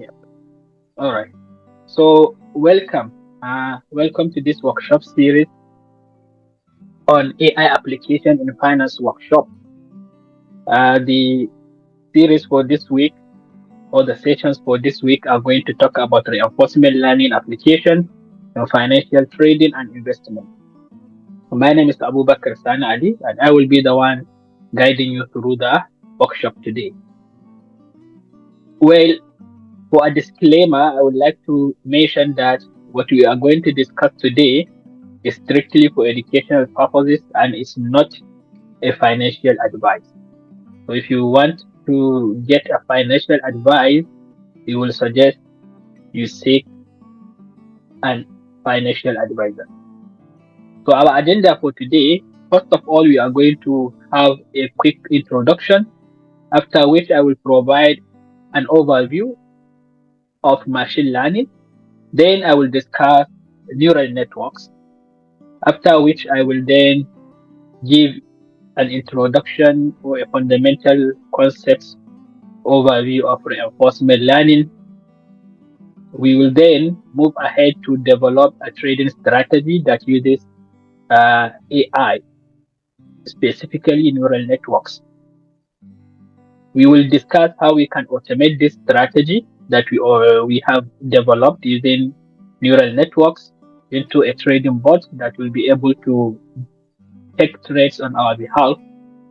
Yeah. All right. So welcome. Welcome to this workshop series on AI application in finance workshop. The series for this week or the sessions for this week are going to talk about reinforcement learning application in financial trading and investment. My name is Abubakar Sana Ali, and I will be the one guiding you through the workshop today. Well, for a disclaimer, I would like to mention that what we are going to discuss today is strictly for educational purposes and it's not a financial advice. So if you want to get a financial advice, we will suggest you seek an financial advisor. So our agenda for today, first of all, we are going to have a quick introduction, after which I will provide an overview of machine learning. Then I will discuss neural networks, after which I will then give an introduction or a fundamental concepts overview of reinforcement learning. We will then move ahead to develop a trading strategy that uses AI, specifically neural networks. We will discuss how we can automate this strategy that we have developed using neural networks into a trading bot that will be able to take trades on our behalf.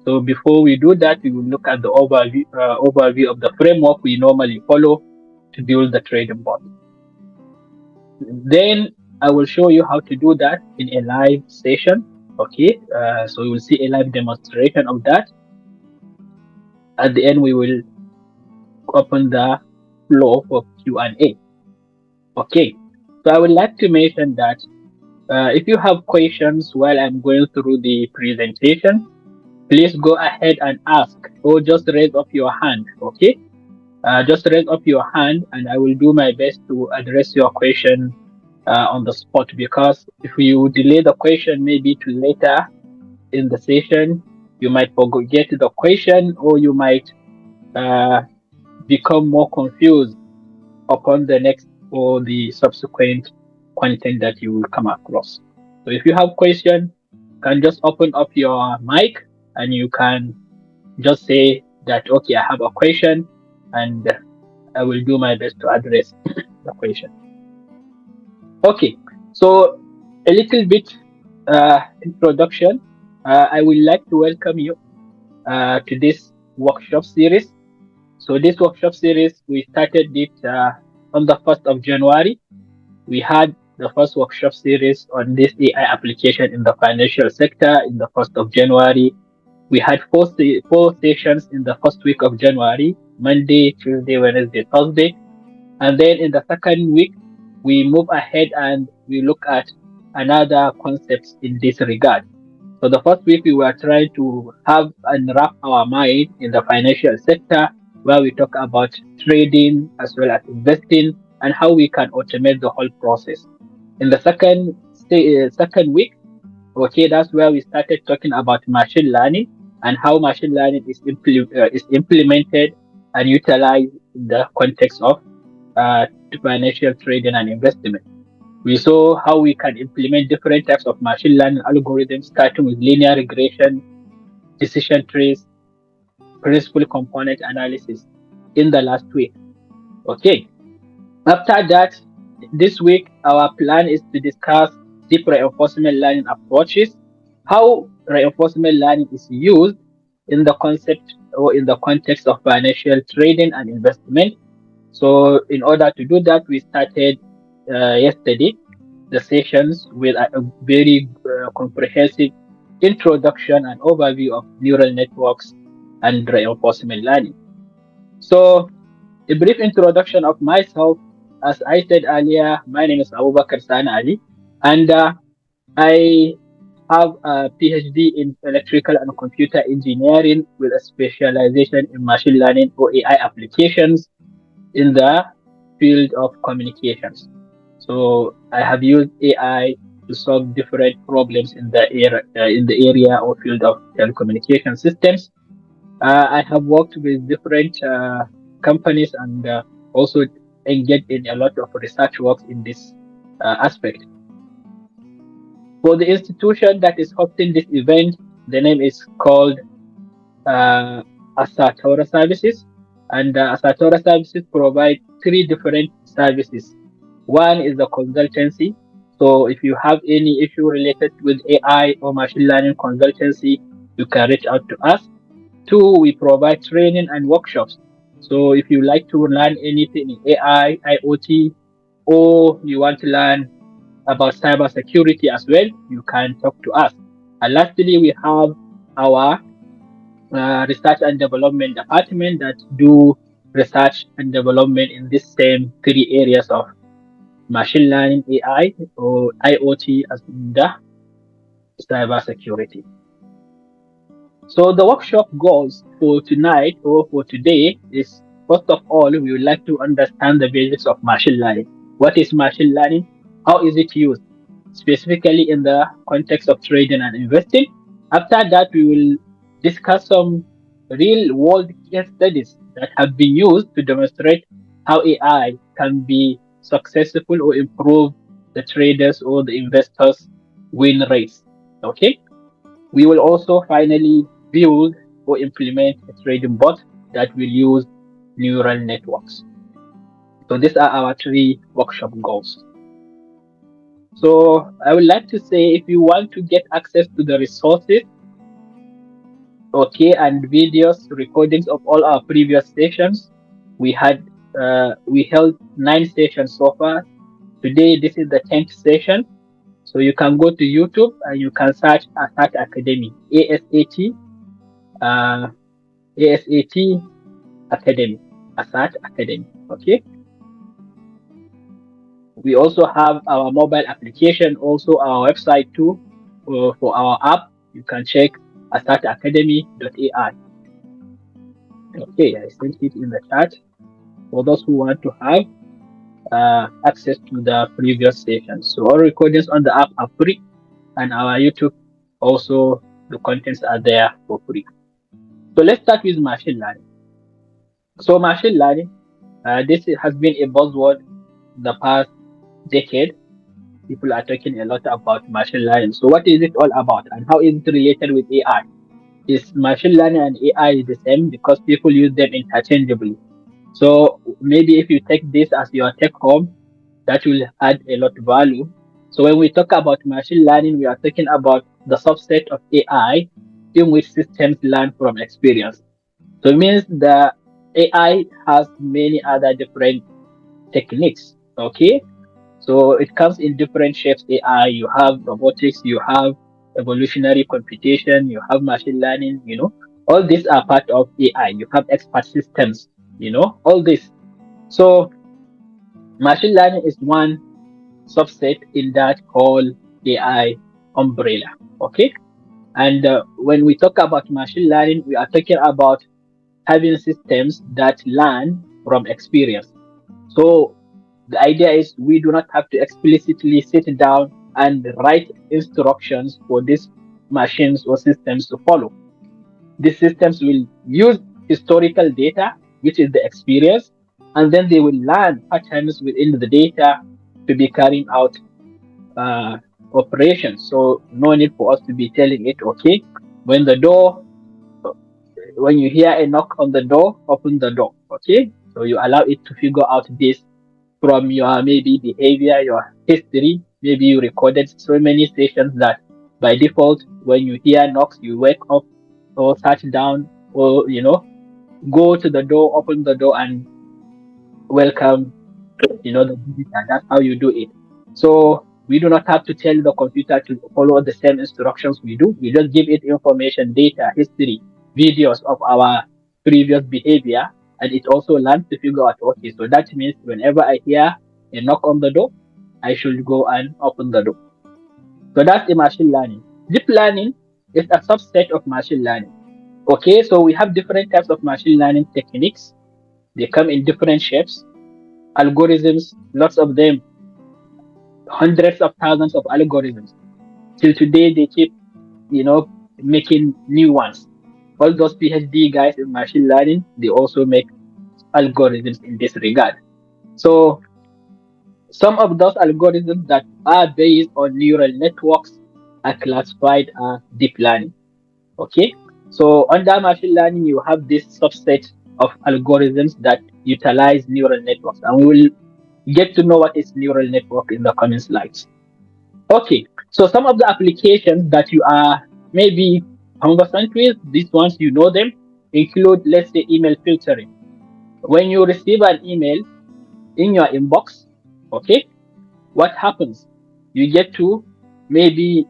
So before we do that, we will look at the overview of the framework we normally follow to build the trading bot. Then I will show you how to do that in a live session. Okay, so we will see a live demonstration of that. At the end, we will open the floor for Q&A. Okay, so I would like to mention that if you have questions while I'm going through the presentation, please go ahead and ask or just raise up your hand. Okay, just raise up your hand and I will do my best to address your question on the spot, because if you delay the question maybe to later in the session, you might forget the question or you might uh, become more confused upon the next or the subsequent content that you will come across. So if you have question, you can just open up your mic and you can just say that, okay, I have a question, and I will do my best to address the question. Okay, so a little bit introduction. I would like to welcome you to this workshop series. So this workshop series, we started it on the 1st of January. We had the first workshop series on this AI application in the financial sector in the 1st of January. We had four sessions in the first week of January: Monday, Tuesday, Wednesday, Thursday. And then in the second week, we move ahead and we look at another concepts in this regard. So the first week we were trying to have and wrap our mind in the financial sector, where we talk about trading as well as investing and how we can automate the whole process. In the second week, okay, that's where we started talking about machine learning and how machine learning is implemented and utilized in the context of uh, financial trading and investment. We saw how we can implement different types of machine learning algorithms, starting with linear regression, decision trees, principal component analysis in the last week. Okay. After that, this week, our plan is to discuss deep reinforcement learning approaches, how reinforcement learning is used in the concept or in the context of financial trading and investment. So, in order to do that, we started yesterday the sessions with a very comprehensive introduction and overview of neural networks and reinforcement learning. So, a brief introduction of myself. As I said earlier, my name is Abubakar Sana Ali, and I have a PhD in electrical and computer engineering with a specialization in machine learning or AI applications in the field of communications. So I have used AI to solve different problems in the area or field of telecommunication systems. I have worked with different companies and also engaged in a lot of research works in this aspect. For the institution that is hosting this event, the name is called uh, Asatora Services, and Asatora Services provide three different services. One is the consultancy. So if you have any issue related with AI or machine learning consultancy, you can reach out to us. Two, we provide training and workshops. So if you like to learn anything in AI, IoT, or you want to learn about cybersecurity as well, you can talk to us. And lastly, we have our research and development department that do research and development in these same three areas of machine learning, AI, or IoT as in the cybersecurity. So the workshop goals for tonight or for today is, first of all, we would like to understand the basics of machine learning. What is machine learning? How is it used? Specifically in the context of trading and investing. After that, we will discuss some real world case studies that have been used to demonstrate how AI can be successful or improve the traders or the investors' win rates. Okay. We will also finally build or implement a trading bot that will use neural networks. So these are our three workshop goals. So I would like to say if you want to get access to the resources, okay, and videos, recordings of all our previous sessions, we held 9 sessions so far. Today this is the 10th session. So you can go to YouTube and you can search ASAT Academy, ASAT, uh, ASAT Academy, ASAT Academy. Okay. We also have our mobile application, also our website too. For our app, you can check asatacademy.ai. Okay, I sent it in the chat for those who want to have access to the previous sessions. So all recordings on the app are free, and our YouTube also the contents are there for free. So let's start with machine learning. So machine learning, this has been a buzzword the past decade. People are talking a lot about machine learning. So what is it all about and how is it related with AI? Is machine learning and AI the same because people use them interchangeably? So maybe if you take this as your take home, that will add a lot of value. So when we talk about machine learning, we are talking about the subset of AI in which systems learn from experience. So it means the AI has many other different techniques. Okay. So it comes in different shapes AI. You have robotics, you have evolutionary computation, you have machine learning, all these are part of AI. You have expert systems, all this. So machine learning is one subset in that whole AI umbrella. Okay. And when we talk about machine learning, we are talking about having systems that learn from experience. So the idea is we do not have to explicitly sit down and write instructions for these machines or systems to follow. These systems will use historical data, which is the experience, and then they will learn patterns within the data to be carrying out uh, operations. So no need for us to be telling it, okay, when the door, when you hear a knock on the door, open the door. Okay, so you allow it to figure out this from your maybe behavior, your history. Maybe you recorded so many sessions that by default, when you hear knocks, you wake up or sit down or go to the door, open the door, and welcome the visitor. That's how you do it. So we do not have to tell the computer to follow the same instructions we do. We just give it information, data, history, videos of our previous behavior, and it also learns to figure out, okay, so that means whenever I hear a knock on the door, I should go and open the door. So that's the machine learning. Deep learning is a subset of machine learning. Okay, so we have different types of machine learning techniques. They come in different shapes. Algorithms, lots of them, hundreds of thousands of algorithms. Till today, they keep, making new ones. All those PhD guys in machine learning, they also make algorithms in this regard. So some of those algorithms that are based on neural networks are classified as deep learning. Okay. So under machine learning, you have this subset of algorithms that utilize neural networks, and we will get to know what is neural network in the coming slides. Okay. So some of the applications that you are maybe conversant with, these ones you know them, include, let's say, email filtering. When you receive an email in your inbox, okay, what happens? You get to maybe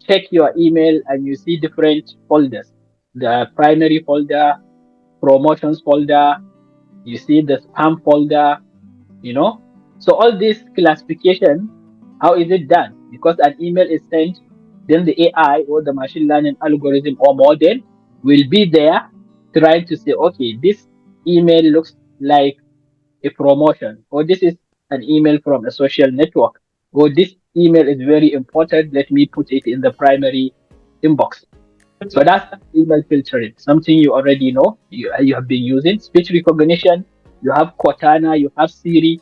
check your email and you see different folders. The primary folder, promotions folder, you see the spam folder, you know. So all this classification, how is it done? Because an email is sent, then the AI or the machine learning algorithm or model will be there trying to say, okay, this email looks like a promotion, or this is an email from a social network, or this email is very important. Let me put it in the primary inbox. So that's email filtering, something you already know, you have been using. Speech recognition, you have Cortana, you have Siri,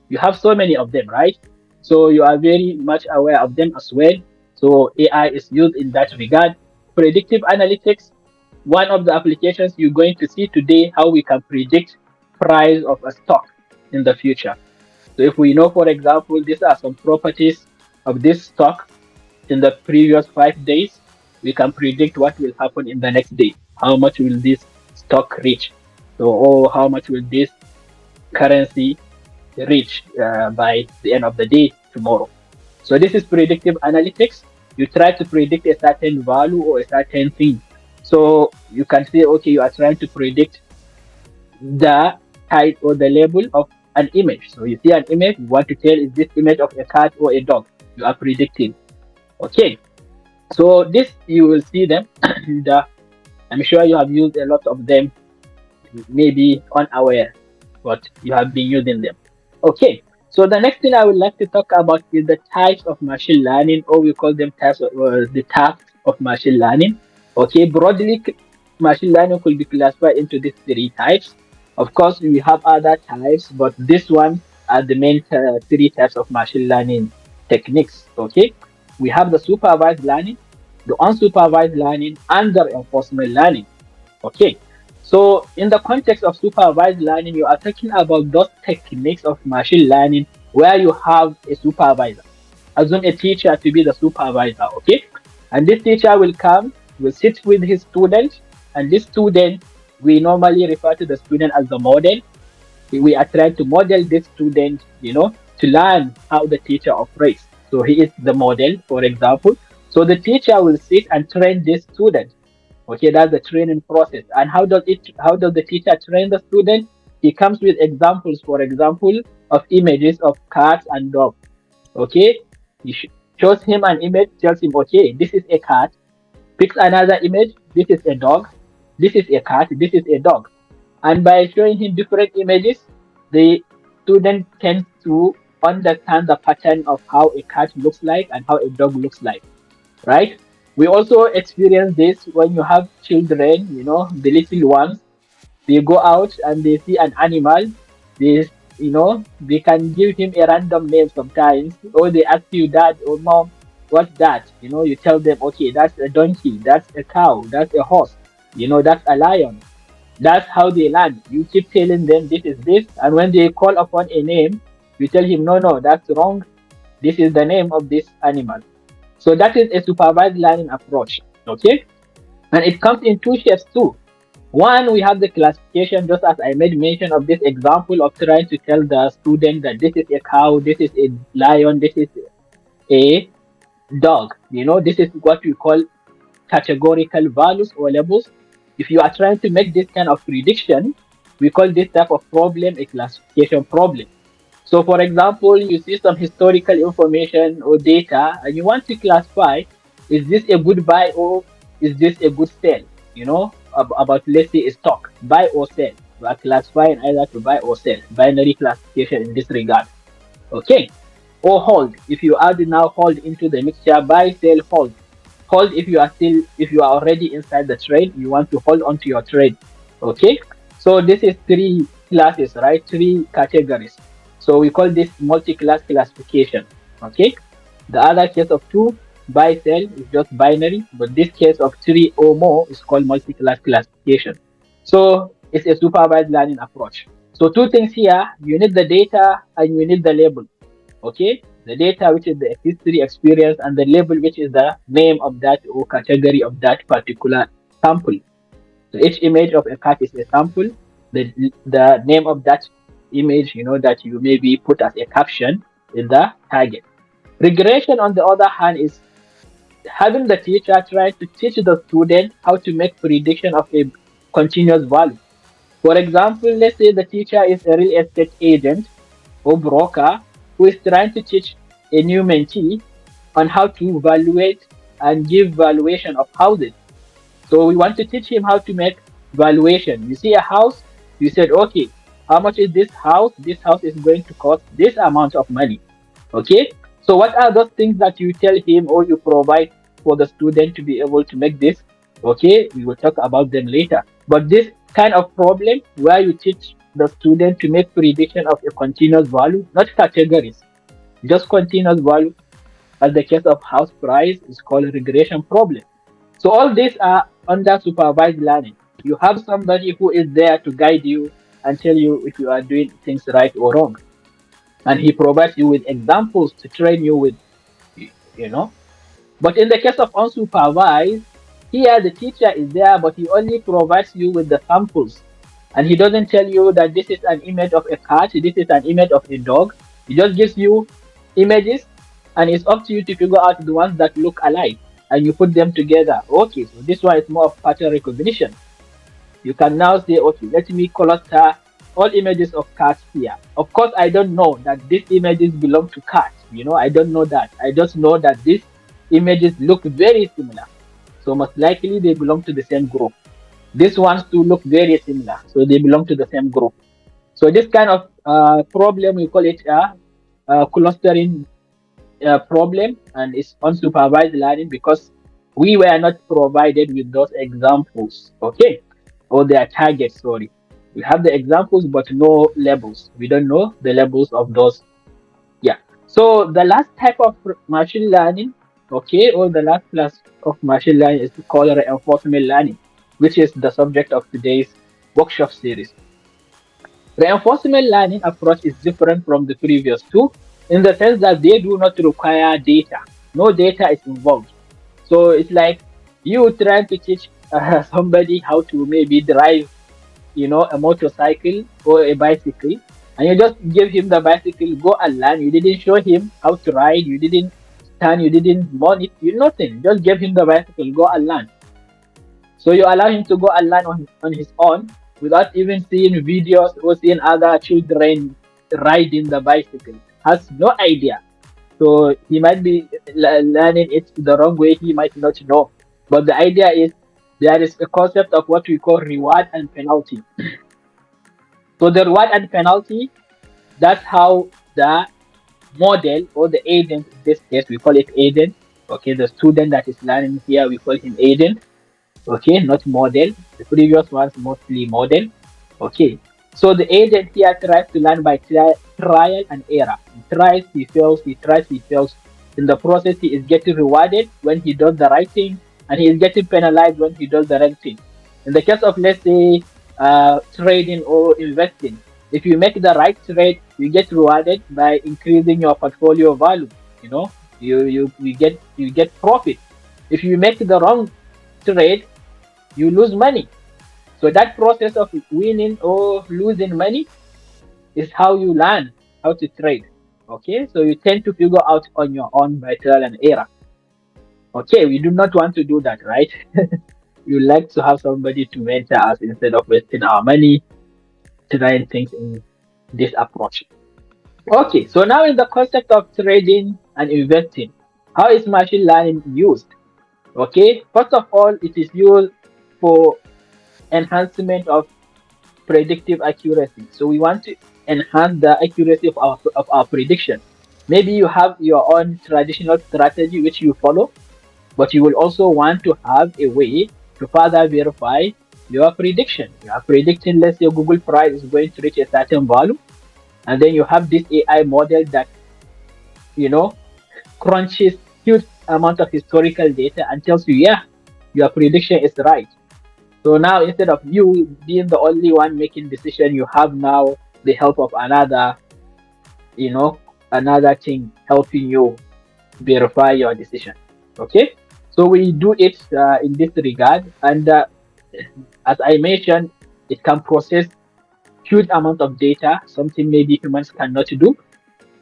you have so many of them, right? So you are very much aware of them as well. So AI is used in that regard. Predictive analytics, one of the applications you're going to see today, how we can predict price of a stock in the future. So if we know, for example, these are some properties of this stock in the previous 5 days, we can predict what will happen in the next day. How much will this stock reach? So, or how much will this currency reach by the end of the day tomorrow? So this is predictive analytics. You try to predict a certain value or a certain thing. So you can say, okay, you are trying to predict the height or the label of an image. So you see an image, you want to tell is this image of a cat or a dog? You are predicting. Okay. So this you will see them. and, I'm sure you have used a lot of them, maybe unaware, but you have been using them. Okay. So the next thing I would like to talk about is the types of machine learning, or we call them types of the tasks of machine learning. Okay. Broadly, machine learning could be classified into these three types. Of course, we have other types, but this one are the main three types of machine learning techniques. Okay. We have the supervised learning, the unsupervised learning, and the reinforcement learning. Okay. So in the context of supervised learning, you are talking about those techniques of machine learning where you have a supervisor. Assume a teacher to be the supervisor, okay? And this teacher will come, will sit with his student, and this student, we normally refer to the student as the model. We are trying to model this student, to learn how the teacher operates. So he is the model, for example. So the teacher will sit and train this student. Okay, that's the training process. And how does the teacher train the student? He comes with examples, for example, of images of cats and dogs. Okay, he shows him an image, tells him, okay, this is a cat. Picks another image, this is a dog, this is a cat, this is a dog. And by showing him different images, the student tends to understand the pattern of how a cat looks like and how a dog looks like, right? We also experience this when you have children, the little ones, they go out and they see an animal, they, they can give him a random name sometimes, or they ask you, dad or mom, what's that? You tell them, okay, that's a donkey, that's a cow, that's a horse, that's a lion. That's how they learn. You keep telling them this is this, and when they call upon a name, you tell him, no, no, that's wrong. This is the name of this animal. So that is a supervised learning approach. Okay, and it comes in two shapes too. One, we have the classification, just as I made mention of this example of trying to tell the student that this is a cow, this is a lion, this is a dog. This is what we call categorical values or labels. If you are trying to make this kind of prediction, we call this type of problem a classification problem. So, for example, you see some historical information or data and you want to classify, is this a good buy or is this a good sell? About, let's say, a stock, buy or sell. You are classifying either to buy or sell, binary classification in this regard. Okay. Or hold. If you add now hold into the mixture, buy, sell, hold. Hold if you are already inside the trade, you want to hold on to your trade. Okay. So this is three classes, right? Three categories. So we call this multi-class classification. Okay. The other case of two buy sell is just binary, but this case of three or more is called multi-class classification. So it's a supervised learning approach. So two things here: you need the data and you need the label. Okay, the data, which is the history, experience, and the label, which is the name of that or category of that particular sample. So each image of a cat is a sample. The name of that image, that you maybe put as a caption, is the target. Regression, on the other hand, is having the teacher try to teach the student how to make prediction of a continuous value. For example, let's say the teacher is a real estate agent or broker who is trying to teach a new mentee on how to evaluate and give valuation of houses. So we want to teach him how to make valuation. You see a house, you said, okay, how much is this house? This house is going to cost this amount of money. Okay. So what are those things that you tell him or you provide for the student to be able to make this? Okay, we will talk about them later. But this kind of problem where you teach the student to make prediction of a continuous value, not categories, just continuous value, as the case of house price, is called a regression problem. So all these are under supervised learning. You have somebody who is there to guide you and tell you if you are doing things right or wrong. And he provides you with examples to train you with, you know. But in the case of unsupervised, here the teacher is there, but he only provides you with the samples. And he doesn't tell you that this is an image of a cat, this is an image of a dog. He just gives you images, and it's up to you to figure out the ones that look alike. And you put them together. Okay, so this one is more of pattern recognition. You can now say, okay, let me cluster all images of cats here. Of course, I don't know that these images belong to cats. I don't know that. I just know that these images look very similar. So most likely they belong to the same group. These ones too look very similar. So they belong to the same group. So this kind of problem, we call it a clustering problem, and it's unsupervised learning because we were not provided with those examples, okay, or their targets. Sorry, we have the examples but no labels. We don't know the labels of those. Yeah. So the last type of machine learning, okay, or the last class of machine learning is called reinforcement learning, which is the subject of today's workshop series. Reinforcement learning approach is different from the previous two in the sense that they do not require data. No data is involved. So it's like you trying to teach somebody how to maybe drive, a motorcycle or a bicycle, and you just give him the bicycle, go and learn. You didn't show him how to ride. You didn't stand. You didn't monitor. You nothing. Just give him the bicycle, go and learn. So you allow him to go and learn on his own without even seeing videos or seeing other children riding the bicycle. Has no idea. So he might be learning it the wrong way. He might not know. But the idea is there is a concept of what we call reward and penalty. So the reward and penalty, that's how the model or the agent, in this case we call it agent. Okay, the student that is learning here, we call him agent. Okay, not model. The previous ones mostly model. Okay, so the agent here tries to learn by trial and error. He tries, he fails, he tries, he fails. In the process, he is getting rewarded when he does the right thing, and he is getting penalized when he does the wrong thing. In the case of, let's say, trading or investing, if you make the right trade, you get rewarded by increasing your portfolio value. You get profit. If you make the wrong trade, you lose money. So that process of winning or losing money is how you learn how to trade. Okay, so you tend to figure out on your own by trial and error. Okay, we do not want to do that, right? You like to have somebody to mentor us instead of wasting our money trying things in this approach. Okay, so now in the concept of trading and investing, how is machine learning used? Okay, first of all, it is used for enhancement of predictive accuracy. So we want to enhance the accuracy of our prediction. Maybe you have your own traditional strategy which you follow, but you will also want to have a way to further verify your prediction. You are predicting, let's say Google price is going to reach a certain value, and then you have this AI model that, you know, crunches huge amount of historical data and tells you, yeah, your prediction is right. So now instead of you being the only one making decision, you have now the help of another, you know, another thing helping you verify your decision. Okay, so we do it in this regard, and as I mentioned, it can process huge amount of data, something maybe humans cannot do.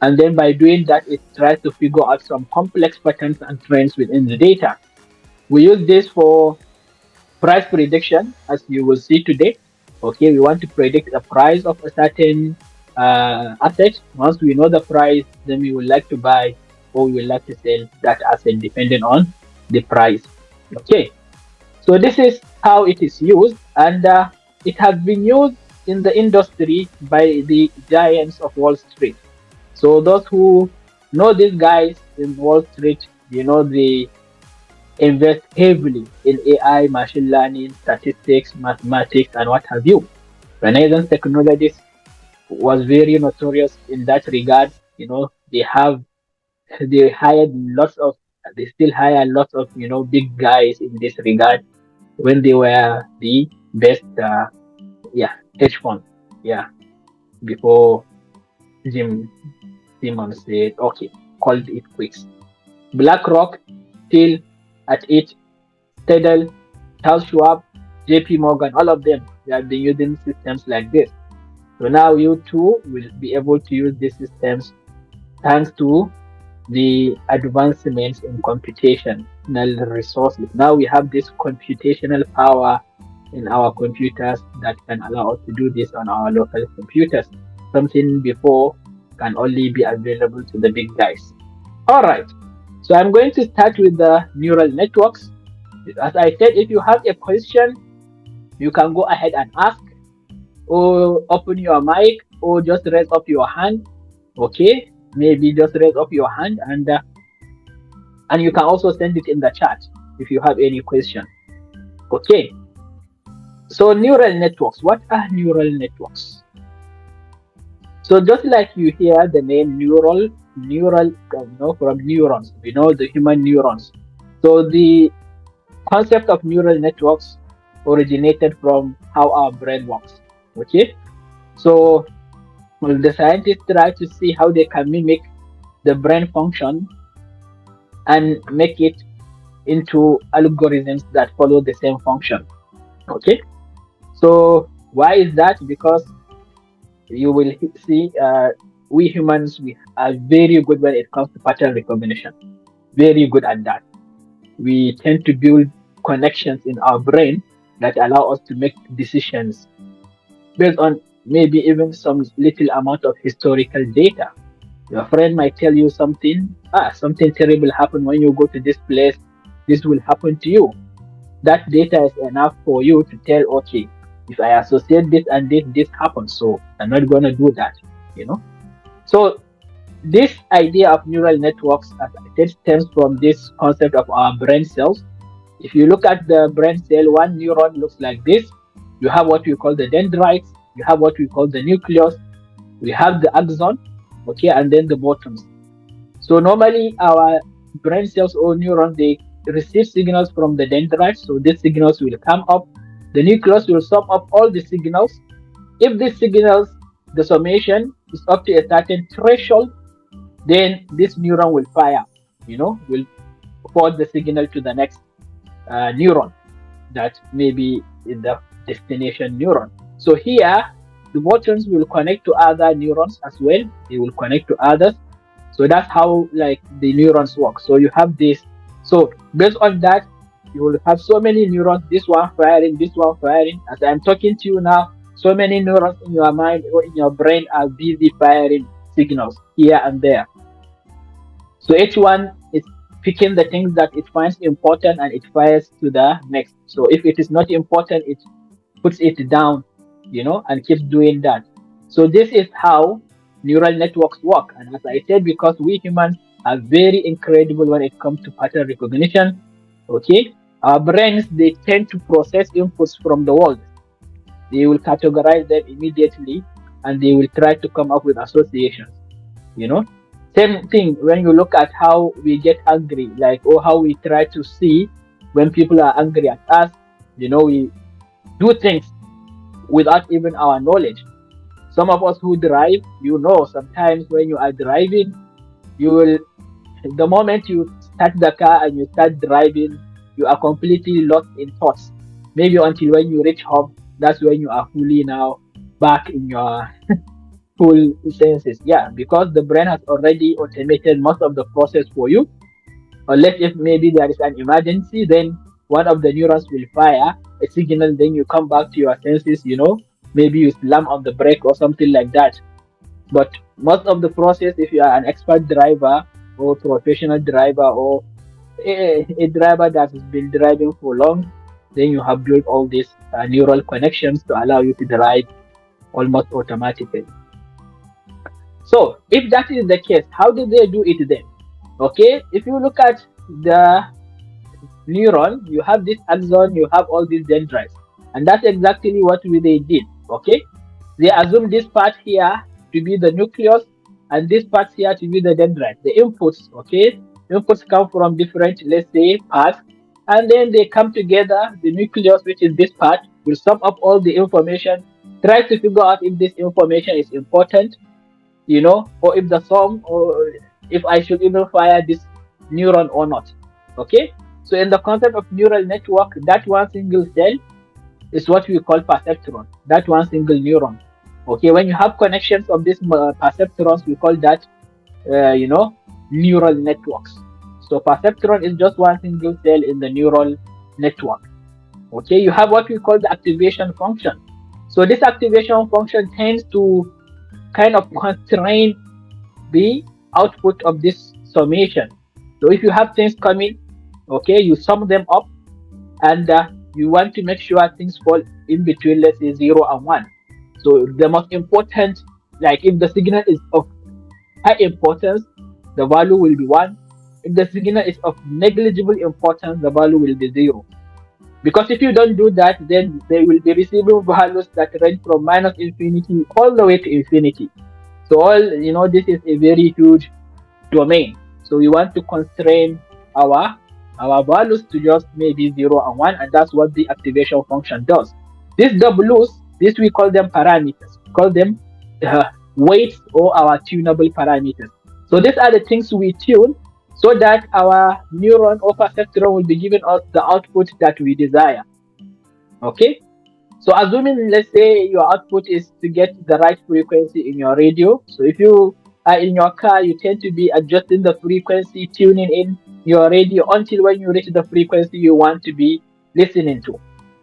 And then by doing that, it tries to figure out some complex patterns and trends within the data. We use this for price prediction, as you will see today. Okay, we want to predict the price of a certain asset. Once we know the price, then we would like to buy or we would like to sell that asset depending on the price. Okay, so this is how it is used, and it has been used in the industry by the giants of Wall Street. So those who know these guys in Wall Street, you know, they invest heavily in AI, machine learning, statistics, mathematics, and what have you. Renaissance Technologies was very notorious in that regard. You know, they hired lots of, they still hire lots of, you know, big guys in this regard when they were the best, yeah, hedge fund. Yeah, before Jim Simmons said, okay, called it quits. BlackRock still at it. Tidal, Charles Schwab, JP Morgan, all of them, they have been using systems like this. So now you too will be able to use these systems thanks to the advancements in computational resources. Now we have this computational power in our computers that can allow us to do this on our local computers. Something before can only be available to the big guys. All right. So I'm going to start with the neural networks. As I said, if you have a question, you can go ahead and ask, or open your mic, or just raise up your hand. Okay, maybe just raise up your hand, and you can also send it in the chat if you have any question. Okay, so neural networks. What are neural networks? So just like you hear the name neural, from neurons, we know the human neurons. So the concept of neural networks originated from how our brain works. Okay, so well, the scientists try to see how they can mimic the brain function and make it into algorithms that follow the same function. Okay, so why is that? Because you will see, we humans, we are very good when it comes to pattern recognition. Very good at that. We tend to build connections in our brain that allow us to make decisions based on maybe even some little amount of historical data. Your friend might tell you something terrible happened when you go to this place, this will happen to you. That data is enough for you to tell, okay, if I associate this and this happens, so I'm not going to do that, you know. So this idea of neural networks, as I said, stems from this concept of our brain cells. If you look at the brain cell, one neuron looks like this. You have what we call the dendrites, you have what we call the nucleus, we have the axon, okay, and then the bottoms. So normally our brain cells or neurons, they receive signals from the dendrites. So these signals will come up. The nucleus will sum up all the signals. If these signals, the summation is up to a certain threshold, then this neuron will fire, will forward the signal to the next neuron that may be in the destination neuron. So here, the buttons will connect to other neurons as well. They will connect to others. So that's how like the neurons work. So you have this. So based on that, you will have so many neurons, this one firing, this one firing. As I'm talking to you now, so many neurons in your mind or in your brain are busy firing signals here and there. So each one is picking the things that it finds important and it fires to the next. So if it is not important, it puts it down, and keeps doing that. So this is how neural networks work. And as I said, because we humans are very incredible when it comes to pattern recognition, okay? Our brains, they tend to process inputs from the world. They will categorize them immediately, and they will try to come up with associations. You know, same thing when you look at how we get angry, like, or how we try to see when people are angry at us. We do things without even our knowledge. Some of us who drive, sometimes when you are driving, you will, the moment you start the car and you start driving, you are completely lost in thoughts. Maybe until when you reach home, that's when you are fully now back in your full senses. Yeah, because the brain has already automated most of the process for you. Unless if maybe there is an emergency, then one of the neurons will fire a signal, then you come back to your senses. Maybe you slam on the brake or something like that. But most of the process, if you are an expert driver or professional driver or a driver that has been driving for long, then you have built all these neural connections to allow you to drive almost automatically. So if that is the case, how do they do it then? Okay, if you look at the neuron, you have this axon, you have all these dendrites, and that's exactly what they did. Okay, they assume this part here to be the nucleus, and this part here to be the dendrite, the inputs. Okay, inputs come from different, let's say, parts, and then they come together. The nucleus, which is this part, will sum up all the information, try to figure out if this information is important, or if the sum, or if I should even fire this neuron or not. Okay, so in the concept of neural network, that one single cell is what we call perceptron, that one single neuron. Okay, when you have connections of these perceptrons, we call that neural networks. So perceptron is just one single cell in the neural network. Okay, you have what we call the activation function. So this activation function tends to kind of constrain the output of this summation. So if you have things coming, okay, you sum them up, and you want to make sure things fall in between, let's say, 0 and 1. So the most important, like if the signal is of high importance, the value will be 1. If the signal is of negligible importance, the value will be 0. Because if you don't do that, then they will be receiving values that range from minus infinity all the way to infinity. So this is a very huge domain. So we want to constrain our values to just maybe 0 and 1, and that's what the activation function does. These W's, this we call them parameters. We call them weights, or our tunable parameters. So these are the things we tune so that our neuron or perceptron will be giving us the output that we desire. Okay, so assuming, let's say, your output is to get the right frequency in your radio. So if you are in your car, you tend to be adjusting the frequency, tuning in your radio until when you reach the frequency you want to be listening to.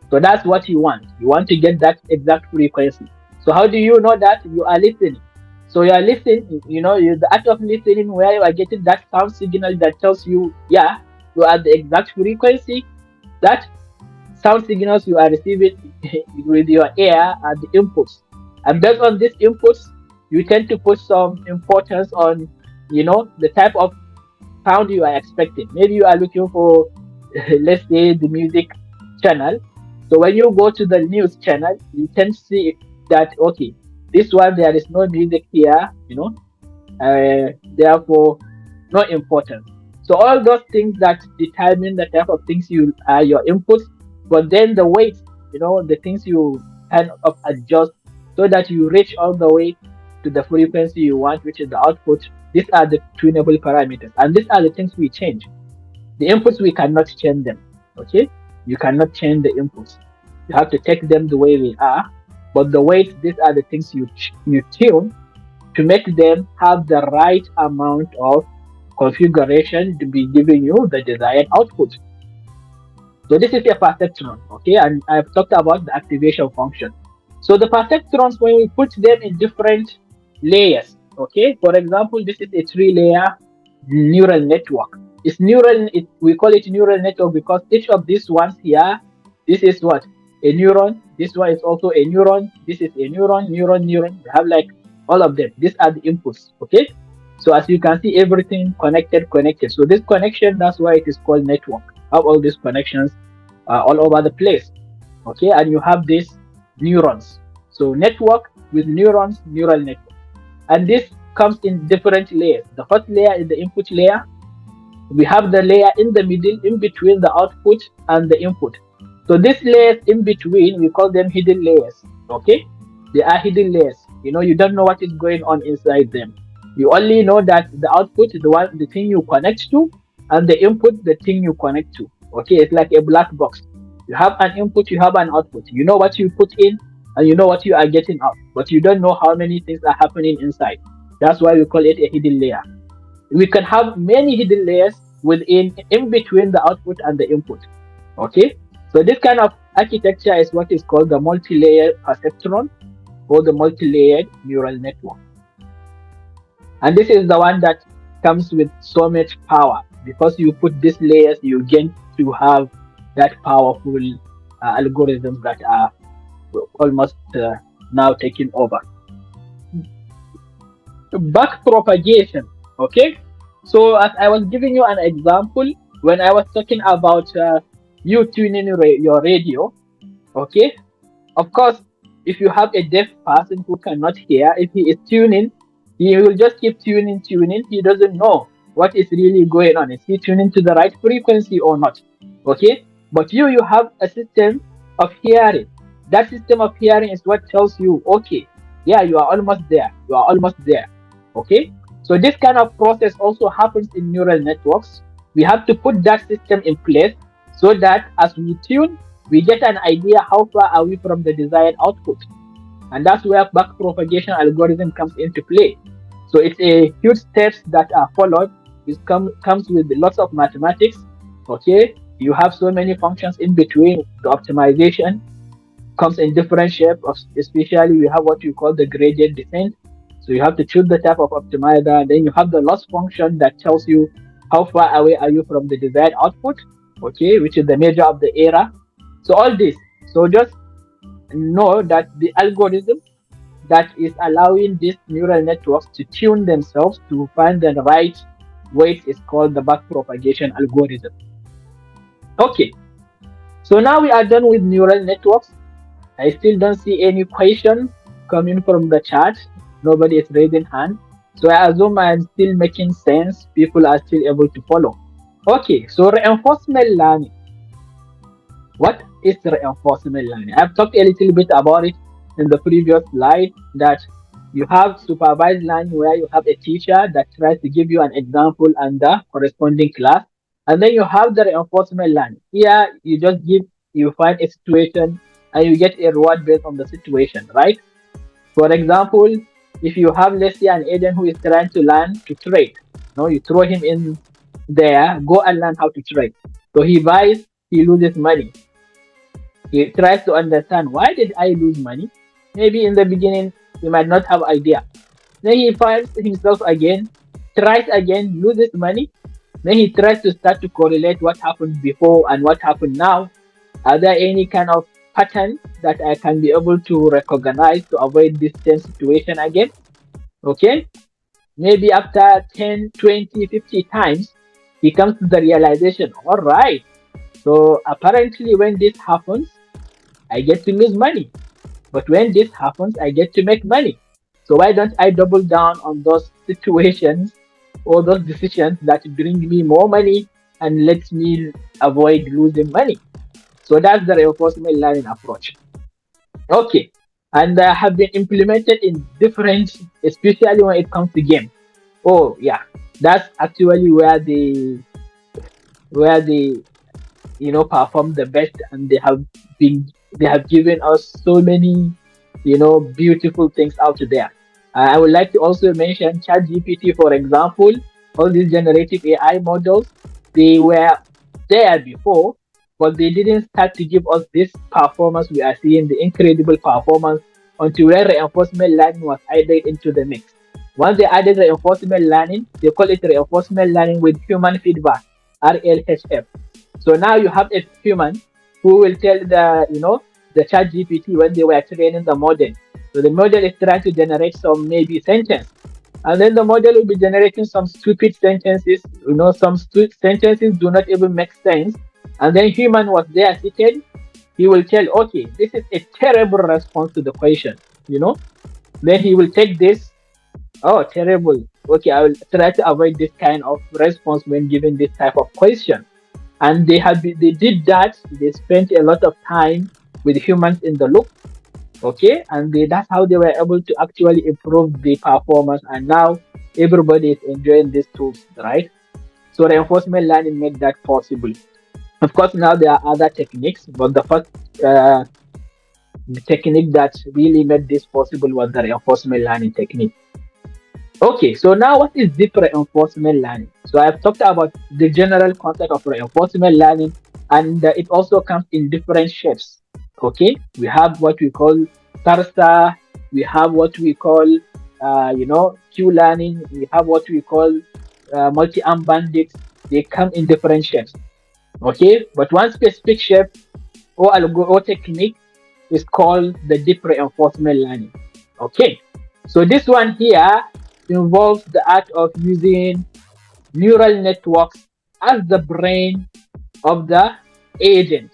So that's what you want. You want to get that exact frequency. So how do you know that you are listening? So you are listening, the act of listening, where you are getting that sound signal that tells you, yeah, you are at the exact frequency. That sound signals you are receiving with your ear are the inputs. And based on these inputs, you tend to put some importance on, the type of sound you are expecting. Maybe you are looking for, let's say, the music channel. So when you go to the news channel, you tend to see that, okay, this one, there is no music here, therefore, no importance. So all those things that determine the type of things you are your inputs, but then the weights, the things you kind of adjust so that you reach all the way to the frequency you want, which is the output. These are the tunable parameters, and these are the things we change. The inputs, we cannot change them. Okay, you cannot change the inputs. You have to take them the way they are. But the weights, these are the things you tune to make them have the right amount of configuration to be giving you the desired output. So this is a perceptron, okay, and I've talked about the activation function. So the perceptrons, when we put them in different layers, okay, for example, this is a 3-layer neural network. We call it neural network because each of these ones here, this is what? A neuron. This one is also a neuron. This is a neuron. You have like all of them. These are the inputs, okay? So as you can see, everything connected. So this connection, that's why it is called network. Have all these connections all over the place. Okay, and you have these neurons. So network with neurons, neural network. And this comes in different layers. The first layer is the input layer. We have the layer in the middle, in between the output and the input. So these layers in between, we call them hidden layers. Okay, they are hidden layers. You don't know what is going on inside them. You only know that the output, the thing you connect to, and the input, the thing you connect to. Okay, it's like a black box. You have an input, you have an output. You know what you put in, and you know what you are getting out, but you don't know how many things are happening inside. That's why we call it a hidden layer. We can have many hidden layers within in between the output and the input. Okay, so this kind of architecture is what is called the multi-layer perceptron or the multi-layered neural network. And this is the one that comes with so much power. Because you put these layers, you gain to have that powerful algorithms that are almost now taking over. Back propagation. Okay, so as I was giving you an example when I was talking about you tuning your radio. Okay, of course, if you have a deaf person who cannot hear, if he is tuning, he will just keep tuning. He doesn't know what is really going on. Is he tuning to the right frequency or not? Okay, but you have a system of hearing. That system of hearing is what tells you, okay, yeah, you are almost there. You are almost there. Okay, so this kind of process also happens in neural networks. We have to put that system in place so that as we tune, we get an idea how far are we from the desired output. And that's where backpropagation algorithm comes into play. So it's a huge steps that are followed. It comes with lots of mathematics. Okay, you have so many functions in between. The optimization comes in different shape of, especially we have what you call the gradient descent. So you have to choose the type of optimizer. Then you have the loss function that tells you how far away are you from the desired output. Okay, which is the measure of the error. So all this. So just know that the algorithm that is allowing these neural networks to tune themselves to find the right weight is called the backpropagation algorithm. Okay, so now we are done with neural networks. I still don't see any question coming from the chat. Nobody is raising hand. So I assume I'm still making sense. People are still able to follow. Okay, so reinforcement learning. What is reinforcement learning? I've talked a little bit about it in the previous slide, that you have supervised learning where you have a teacher that tries to give you an example and the corresponding class. And then you have the reinforcement learning. Here you find a situation and you get a reward based on the situation, right? For example, if you have, let's say, an agent who is trying to learn to trade, you throw him in there, go and learn how to trade. So he buys, he loses money. He tries to understand, why did I lose money? Maybe in the beginning he might not have idea. Then he finds himself again, tries again, loses money. Then he tries to start to correlate what happened before and what happened now. Are there any kind of pattern that I can be able to recognize to avoid this same situation again? Okay, maybe after 10, 20, 50 times, he comes to the realization, all right, so apparently when this happens, I get to lose money. But when this happens, I get to make money. So why don't I double down on those situations or those decisions that bring me more money and let me avoid losing money? So that's the reinforcement learning approach. Okay, and have been implemented in different, especially when it comes to game. Oh yeah, that's actually where they perform the best, and they have given us so many beautiful things out there. I would like to also mention ChatGPT, for example. All these generative AI models, they were there before, but they didn't start to give us this performance we are seeing, the incredible performance, until when reinforcement learning was added into the mix. Once they added reinforcement learning, they call it reinforcement learning with human feedback, RLHF. So now you have a human who will tell the chat GPT when they were training the model. So the model is trying to generate some maybe sentence. And then the model will be generating some stupid sentences. Some sentences do not even make sense. and then human was there seated, he will tell, okay, this is a terrible response to the question, you know. Then he will take this, oh, terrible. Okay, I will try to avoid this kind of response when given this type of question. And they did that. They spent a lot of time with humans in the loop. Okay, and that's how they were able to actually improve the performance. And now everybody is enjoying these tools, right? So reinforcement learning made that possible. Of course, now there are other techniques, but the first uh, the technique that really made this possible was the reinforcement learning technique. Okay, so now what is deep reinforcement learning? So I've talked about the general concept of reinforcement learning, and it also comes in different shapes. Okay, we have what we call Tarsa, we have what we call, Q learning, we have what we call multi-arm bandits. They come in different shapes. Okay, but one specific shape or technique is called the deep reinforcement learning. Okay, so this one here involves the art of using neural networks as the brain of the agent.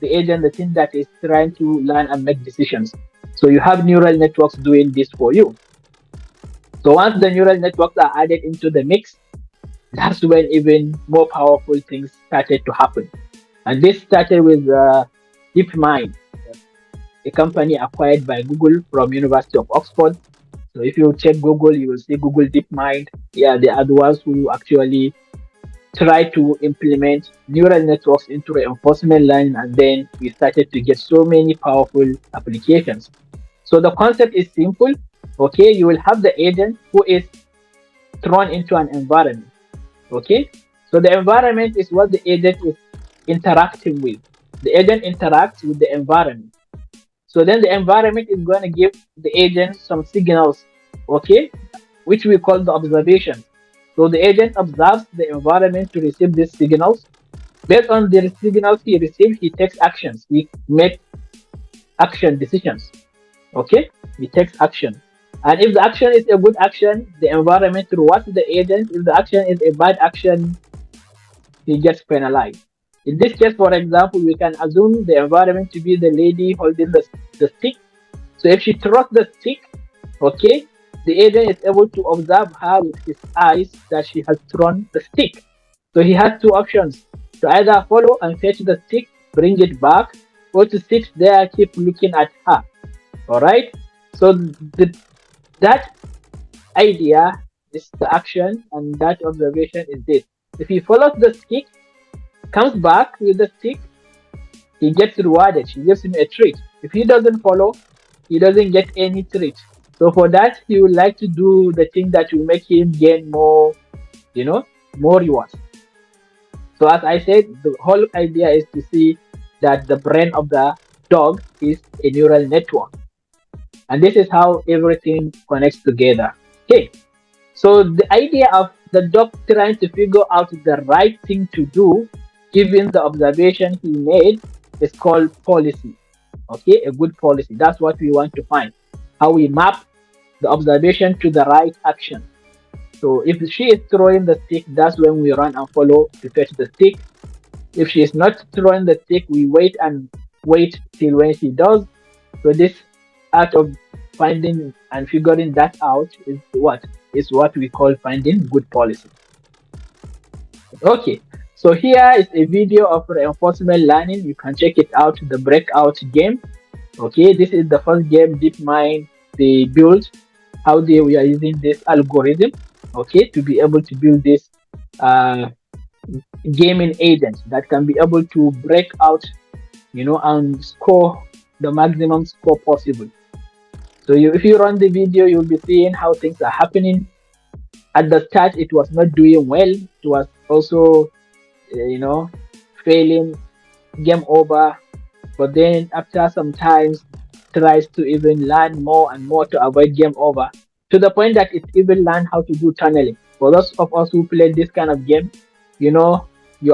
The agent, the thing that is trying to learn and make decisions. So you have neural networks doing this for you. So once the neural networks are added into the mix, that's when even more powerful things started to happen. And this started with DeepMind, a company acquired by Google from University of Oxford. So if you check Google, you will see Google DeepMind. Yeah, they are the ones who actually try to implement neural networks into reinforcement learning, and then we started to get so many powerful applications. So the concept is simple. Okay, you will have the agent who is thrown into an environment. Okay, so the environment is what the agent is interacting with. The agent interacts with the environment. So then the environment is going to give the agent some signals, okay, which we call the observation. So the agent observes the environment to receive these signals. Based on the signals he receives, he takes actions. He makes action decisions. Okay, he takes action. And if the action is a good action, the environment rewards the agent. If the action is a bad action, he gets penalized. In this case, for example, we can assume the environment to be the lady holding the stick. So if she throws the stick, okay, the agent is able to observe her with his eyes that she has thrown the stick. So he has two options, to either follow and fetch the stick, bring it back, or to sit there, keep looking at her. All right. So that idea is the action, and that observation is this. If he follows the stick, comes back with the stick, he gets rewarded. She gives him a treat. If he doesn't follow, he doesn't get any treat. So for that, he would like to do the thing that will make him gain more, more rewards. So as I said, the whole idea is to see that the brain of the dog is a neural network. And this is how everything connects together. Okay. So the idea of the dog trying to figure out the right thing to do, given the observation he made, is called policy. Okay, a good policy. That's what we want to find. How we map the observation to the right action. So if she is throwing the stick, that's when we run and follow to fetch the stick. If she is not throwing the stick, we wait till when she does. So this art of finding and figuring that out is what we call finding good policy. Okay, so here is a video of reinforcement learning. You can check it out, the breakout game. Okay, this is the first game DeepMind they built, how they were using this algorithm, okay, to be able to build this uh, gaming agent that can be able to break out, and score the maximum score possible. So if you run the video, you'll be seeing how things are happening. At the start, it was not doing well. It was also, failing, game over. But then after some times, tries to even learn more and more to avoid game over, to the point that it even learned how to do tunneling. For those of us who play this kind of game, your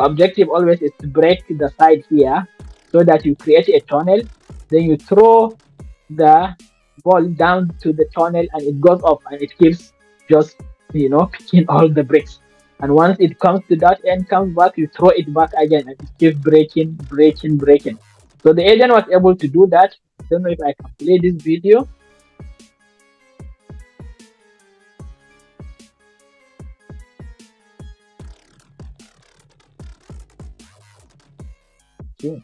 objective always is to break the side here so that you create a tunnel. Then you throw the ball down to the tunnel and it goes up and it keeps just, picking all the bricks. And once it comes to that end, comes back, you throw it back again, and it keeps breaking. So the agent was able to do that. I don't know if I can play this video. Okay.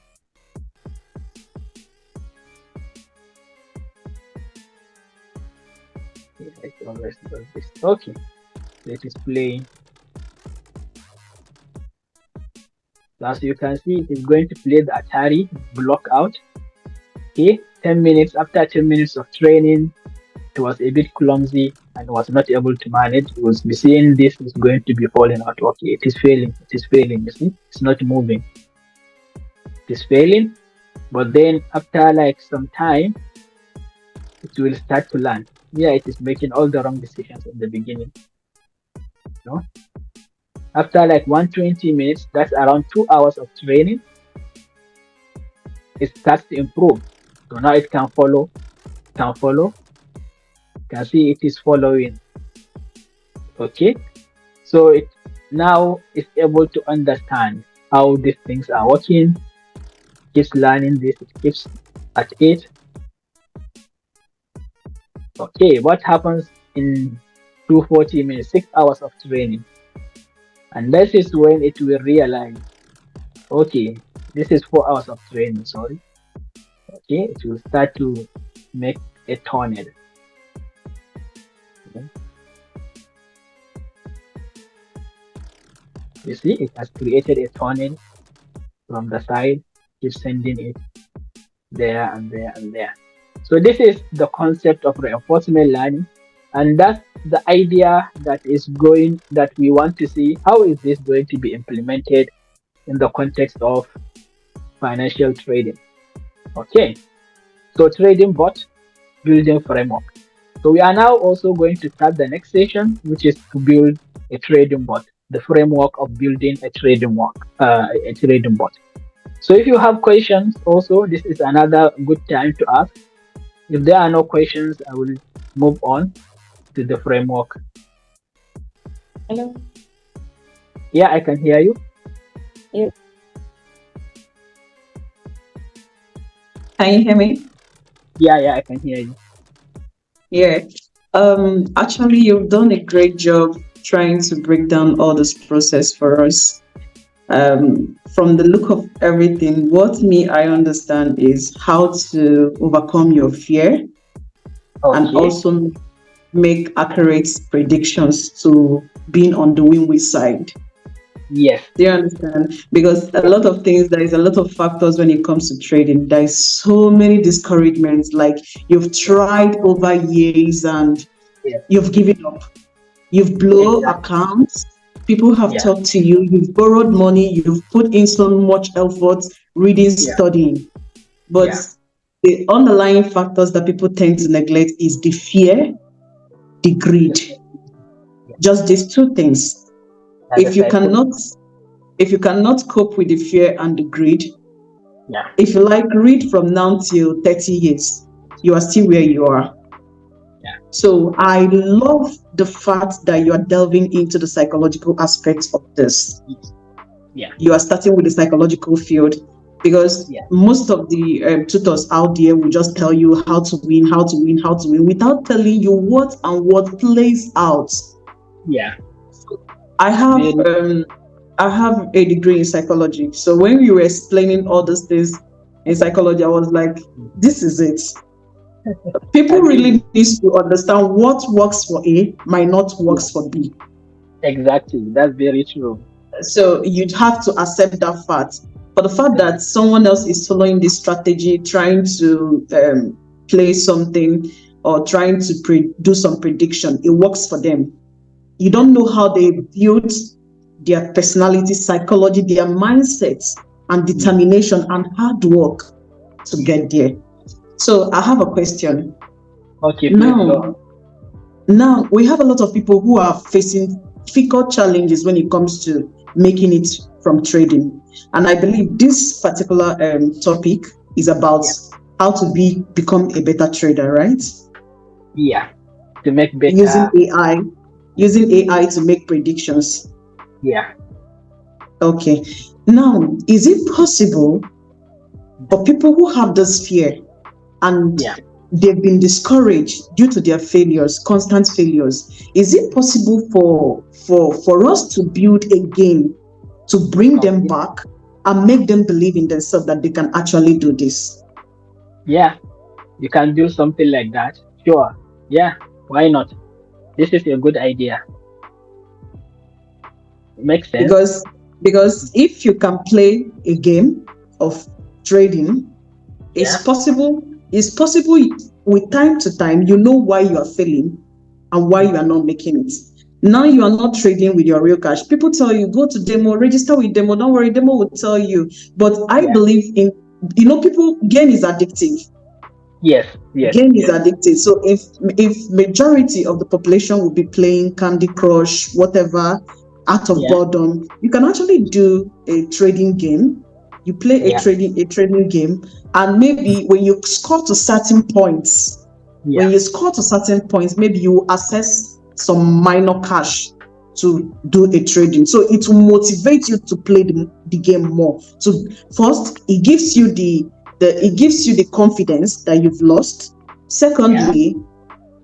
It always does this. Okay, let it play. As you can see, it is going to play the Atari block out. Okay, 10 minutes. After 10 minutes of training, it was a bit clumsy and was not able to manage. It was seeing this is going to be falling out. Okay, it is failing. It is failing. You see, it's not moving. It is failing. But then after like some time, it will start to learn. Yeah, it is making all the wrong decisions in the beginning. No? After like 120 minutes, that's around 2 hours of training, it starts to improve. So now it can follow. You can see it is following. Okay. So it now is able to understand how these things are working. Keeps learning this, it keeps at it. Okay, what happens in 240 minutes, 6 hours of training? And this is when it will realize, okay, this is 4 hours of training, sorry. Okay, it will start to make a tornado. Okay. You see, it has created a tornado from the side, keeps sending it there and there and there. So this is the concept of reinforcement learning, and that's the idea that we want to see how is this going to be implemented in the context of financial trading. Okay, so trading bot building framework. So we are now also going to start the next session, which is to build a trading bot, the framework of building a trading bot. So if you have questions, also this is another good time to ask. If there are no questions, I will move on to the framework. Hello. Yeah, I can hear you. Yeah. Can you hear me? Yeah, I can hear you. Yeah. Actually, you've done a great job trying to break down all this process for us. From the look of everything, what I understand is how to overcome your fear and also make accurate predictions to being on the win-win side. Yes. Do you understand? Because a lot of things, there is a lot of factors when it comes to trading. There is so many discouragements. Like you've tried over years and you've given up. You've blown accounts. People have talked to you. You've borrowed money. You've put in so much effort reading, studying. But the underlying factors that people tend to neglect is the fear, the greed. Just these two things. If you cannot cope with the fear and the greed, if you read from now till 30 years, you are still where you are. So I love the fact that you are delving into the psychological aspects of this. You are starting with the psychological field because most of the tutors out there will just tell you how to win, without telling you what plays out. I have a degree in psychology. So when you were explaining all these things in psychology, I was like, this is it. People really need to understand what works for A might not work for B. Exactly. That's very true. So you'd have to accept that fact. For the fact that someone else is following this strategy, trying to play something or trying to do some prediction, it works for them. You don't know how they built their personality, psychology, their mindsets, and determination and hard work to get there. So I have a question. Okay. Now we have a lot of people who are facing difficult challenges when it comes to making it from trading. And I believe this particular topic is about how to become a better trader, right? Yeah. To make better. Using AI to make predictions. Yeah. Okay. Now, is it possible for people who have this fear and Yeah. they've been discouraged due to their failures, constant failures? Is it possible for us to build a game to bring them Okay. back and make them believe in themselves that they can actually do this? Yeah. You can do something like that. Sure. Yeah. Why not? This is a good idea. Makes sense. Because if you can play a game of trading, Yeah. it's possible with time to time you know why you are failing and why you are not making it. Now you are not trading with your real cash. People tell you go to demo, register with demo, don't worry, demo will tell you. But I Yeah. believe in, people, game is addictive. Yes. Yes. Game is Yes. addictive. So if majority of the population will be playing Candy Crush, whatever, out of Yeah. boredom, you can actually do a trading game. You play Yeah. a trading game, and maybe when you score to certain points, Yeah. maybe you access some minor cash to do a trading. So it will motivate you to play the game more. So first, it gives you the confidence that you've lost. Yeah. Secondly,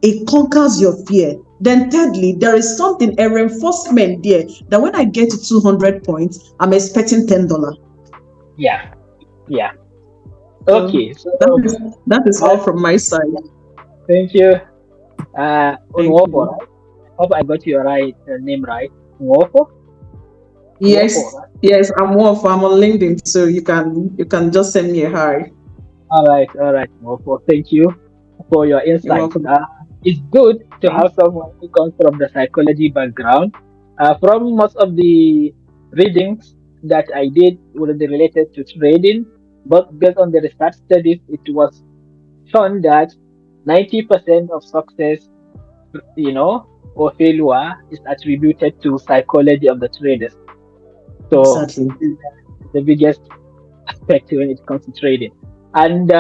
it conquers your fear. Then thirdly, there is something, a reinforcement there, that when I get to 200 points, I'm expecting $10. Yeah. Yeah. So Okay. So that is all that. from my side. Thank you. Thank Unwofo, you. right? Hope I got your right name right. Unwofo. Unwofo, Yes, right? yes, I'm on LinkedIn, so you can just send me a hi. All right, Unwofo. Thank you for your You're insight. welcome. It's good to Thank have someone who comes from the psychology background. From most of the readings that I did were related to trading, but based on the research studies, it was shown that 90% of success, or failure is attributed to psychology of the traders. So exactly. this is the biggest aspect when it comes to trading. And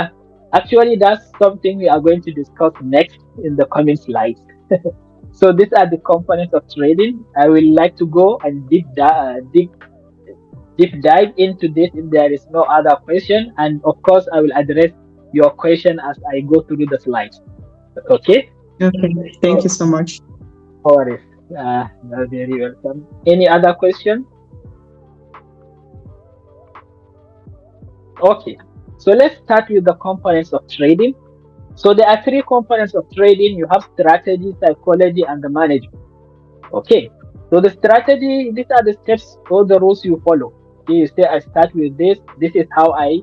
actually, that's something we are going to discuss next in the coming slides. So these are the components of trading. I will like to go and deep dive into this if there is no other question, and of course, I will address your question as I go through the slides. Okay. Okay. Thank So, you so much. no worries. You're very welcome. Any other question? Okay. So let's start with the components of trading. So there are three components of trading. You have strategy, psychology, and the management. Okay. So the strategy, these are the steps or the rules you follow. Okay, you say I start with this. This is how I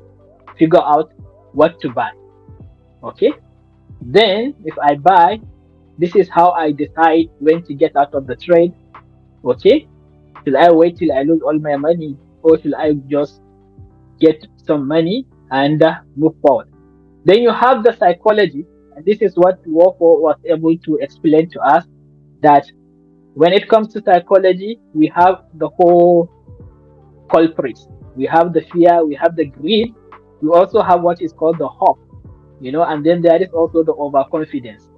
figure out what to buy. Okay. Then if I buy, this is how I decide when to get out of the trade. Okay. Should I wait till I lose all my money, or should I just get some money and move forward? Then you have the psychology, and this is what Warfo was able to explain to us, that when it comes to psychology, we have the whole culprits. We have the fear, we have the greed, we also have what is called the hope, and then there is also the overconfidence.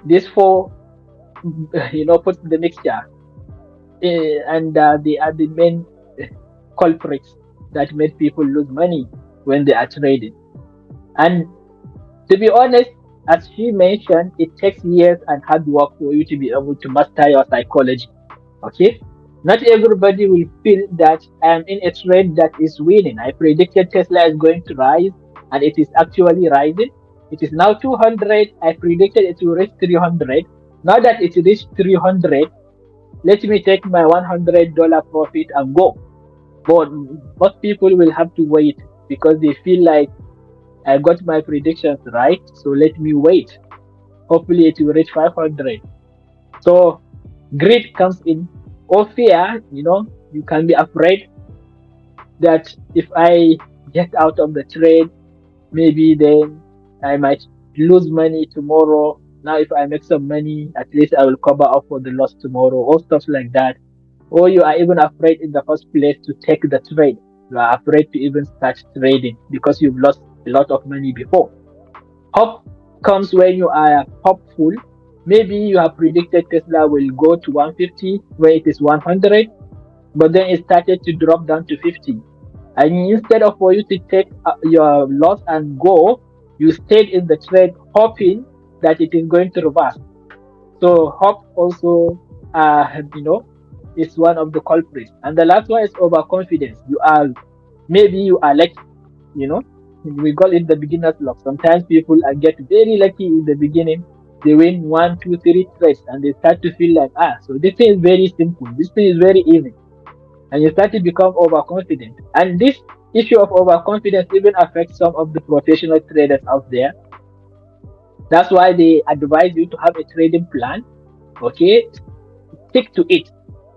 These four, put the mixture, and they are the main culprits that made people lose money when they are trading. And to be honest, as she mentioned, it takes years and hard work for you to be able to master your psychology. Okay? Not everybody will feel that I am in a trade that is winning. I predicted Tesla is going to rise, and it is actually rising. It is now 200. I predicted it will reach 300. Now that it reached 300, let me take my $100 profit and go. But most people will have to wait because they feel like I got my predictions right, so let me wait. Hopefully, it will reach 500. So, greed comes in, or fear. You can be afraid that if I get out of the trade, maybe then I might lose money tomorrow. Now, if I make some money, at least I will cover up for the loss tomorrow, or stuff like that. Or you are even afraid in the first place to take the trade. You are afraid to even start trading because you've lost a lot of money before. Hope comes when you are hopeful. Maybe you have predicted Tesla will go to 150 where it is 100. but then it started to drop down to 50. And instead of for you to take your loss and go, you stayed in the trade hoping that it is going to reverse. So hope also, you know, is one of the culprits. And the last one is overconfidence. Maybe you are lucky, you know. We call it the beginner's luck. Sometimes people get very lucky in the beginning. They win one, two, three trades, and they start to feel like, so this thing is very simple. This thing is very easy, and you start to become overconfident. And this issue of overconfidence even affects some of the professional traders out there. That's why they advise you to have a trading plan. Okay, stick to it.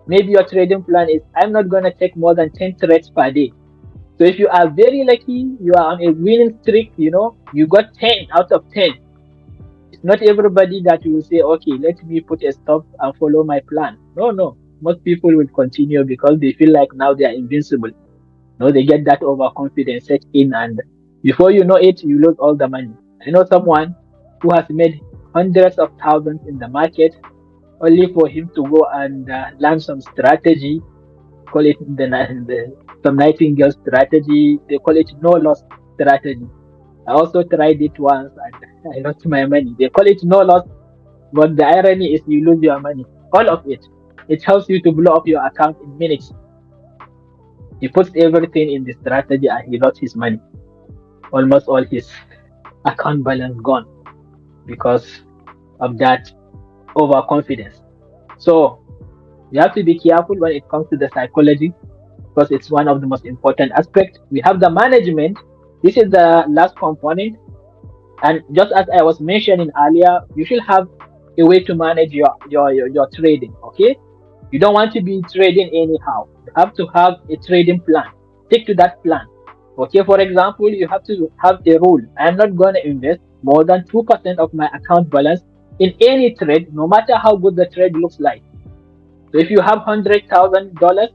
Maybe your trading plan is, I'm not going to take more than 10 trades per day. So if you are very lucky, you are on a winning streak, you know, you got 10 out of 10. It's not everybody that will say, okay, let me put a stop and follow my plan. No, no. Most people will continue because they feel like now they are invincible. No, they get that overconfidence set in, and before you know it, you lose all the money. I know someone who has made hundreds of thousands in the market only for him to go and learn some strategy, call it the some nightingale strategy. They call it no loss strategy. I also tried it once and I lost my money. They call it no loss, but the irony is you lose your money, all of it. It helps you to blow up your account in minutes. He puts everything in the strategy and he lost his money. Almost all his account balance gone because of that overconfidence. So you have to be careful when it comes to the psychology because it's one of the most important aspects. We have the management. This is the last component. And just as I was mentioning earlier, you should have a way to manage your trading. Okay. You don't want to be trading anyhow. You have to have a trading plan. Stick to that plan. Okay. For example, you have to have a rule. I'm not going to invest more than 2% of my account balance in any trade, no matter how good the trade looks like. So if you have $100,000,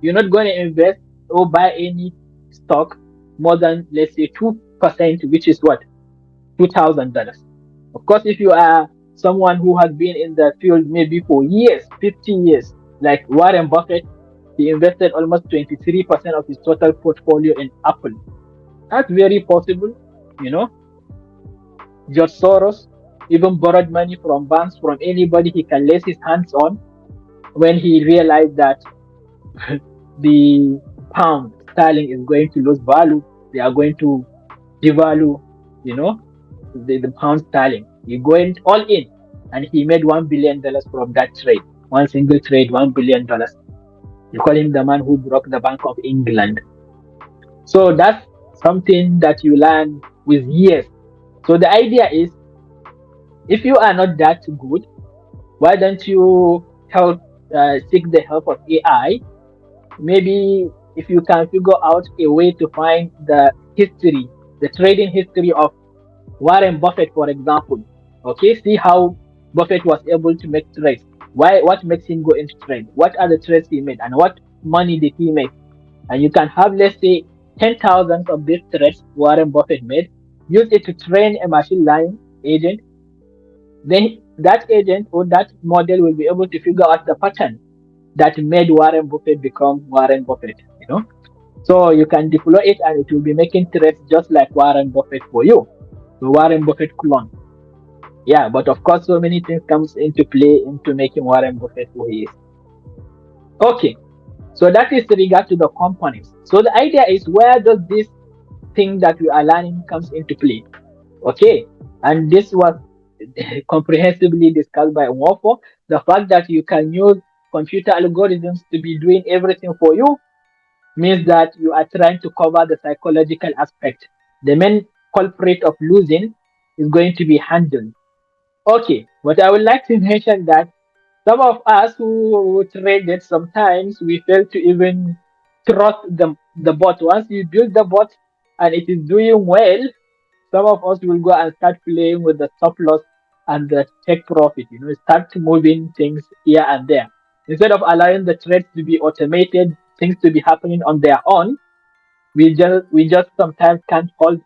you're not going to invest or buy any stock more than, let's say, 2%, which is what? $2,000. Of course, if you are someone who has been in the field maybe for years, 50 years, like Warren Buffett, he invested almost 23% of his total portfolio in Apple. That's very possible, you know. George Soros even borrowed money from banks, from anybody he can lay his hands on when he realized that the pound sterling is going to lose value. They are going to devalue, you know, the pound sterling. He went all in and he made $1 billion from that trade. One single trade, $1 billion. You call him the man who broke the Bank of England. So that's something that you learn with years. So the idea is, if you are not that good, why don't you seek the help of AI? Maybe if you can figure out a way to find the history, the trading history of Warren Buffett, for example. Okay, see how Buffett was able to make trades. Why? What makes him go into trade? What are the trades he made, and what money did he make? And you can have, let's say, 10,000 of these trades Warren Buffett made. Use it to train a machine learning agent. Then that agent or that model will be able to figure out the pattern that made Warren Buffett become Warren Buffett. You know, so you can deploy it, and it will be making trades just like Warren Buffett for you. The Warren Buffett clone. Yeah, but of course, so many things comes into play into making Warren Buffett who he is. Okay, so that is regard to the components. So the idea is, where does this thing that we are learning comes into play? Okay, and this was comprehensively discussed by Nwofo. The fact that you can use computer algorithms to be doing everything for you means that you are trying to cover the psychological aspect. The main culprit of losing is going to be handled. Okay, but I would like to mention that some of us who traded, sometimes we fail to even trust the bot. Once you build the bot and it is doing well, some of us will go and start playing with the stop loss and the take profit. You know, start moving things here and there. Instead of allowing the trades to be automated, things to be happening on their own, we just sometimes can't hold.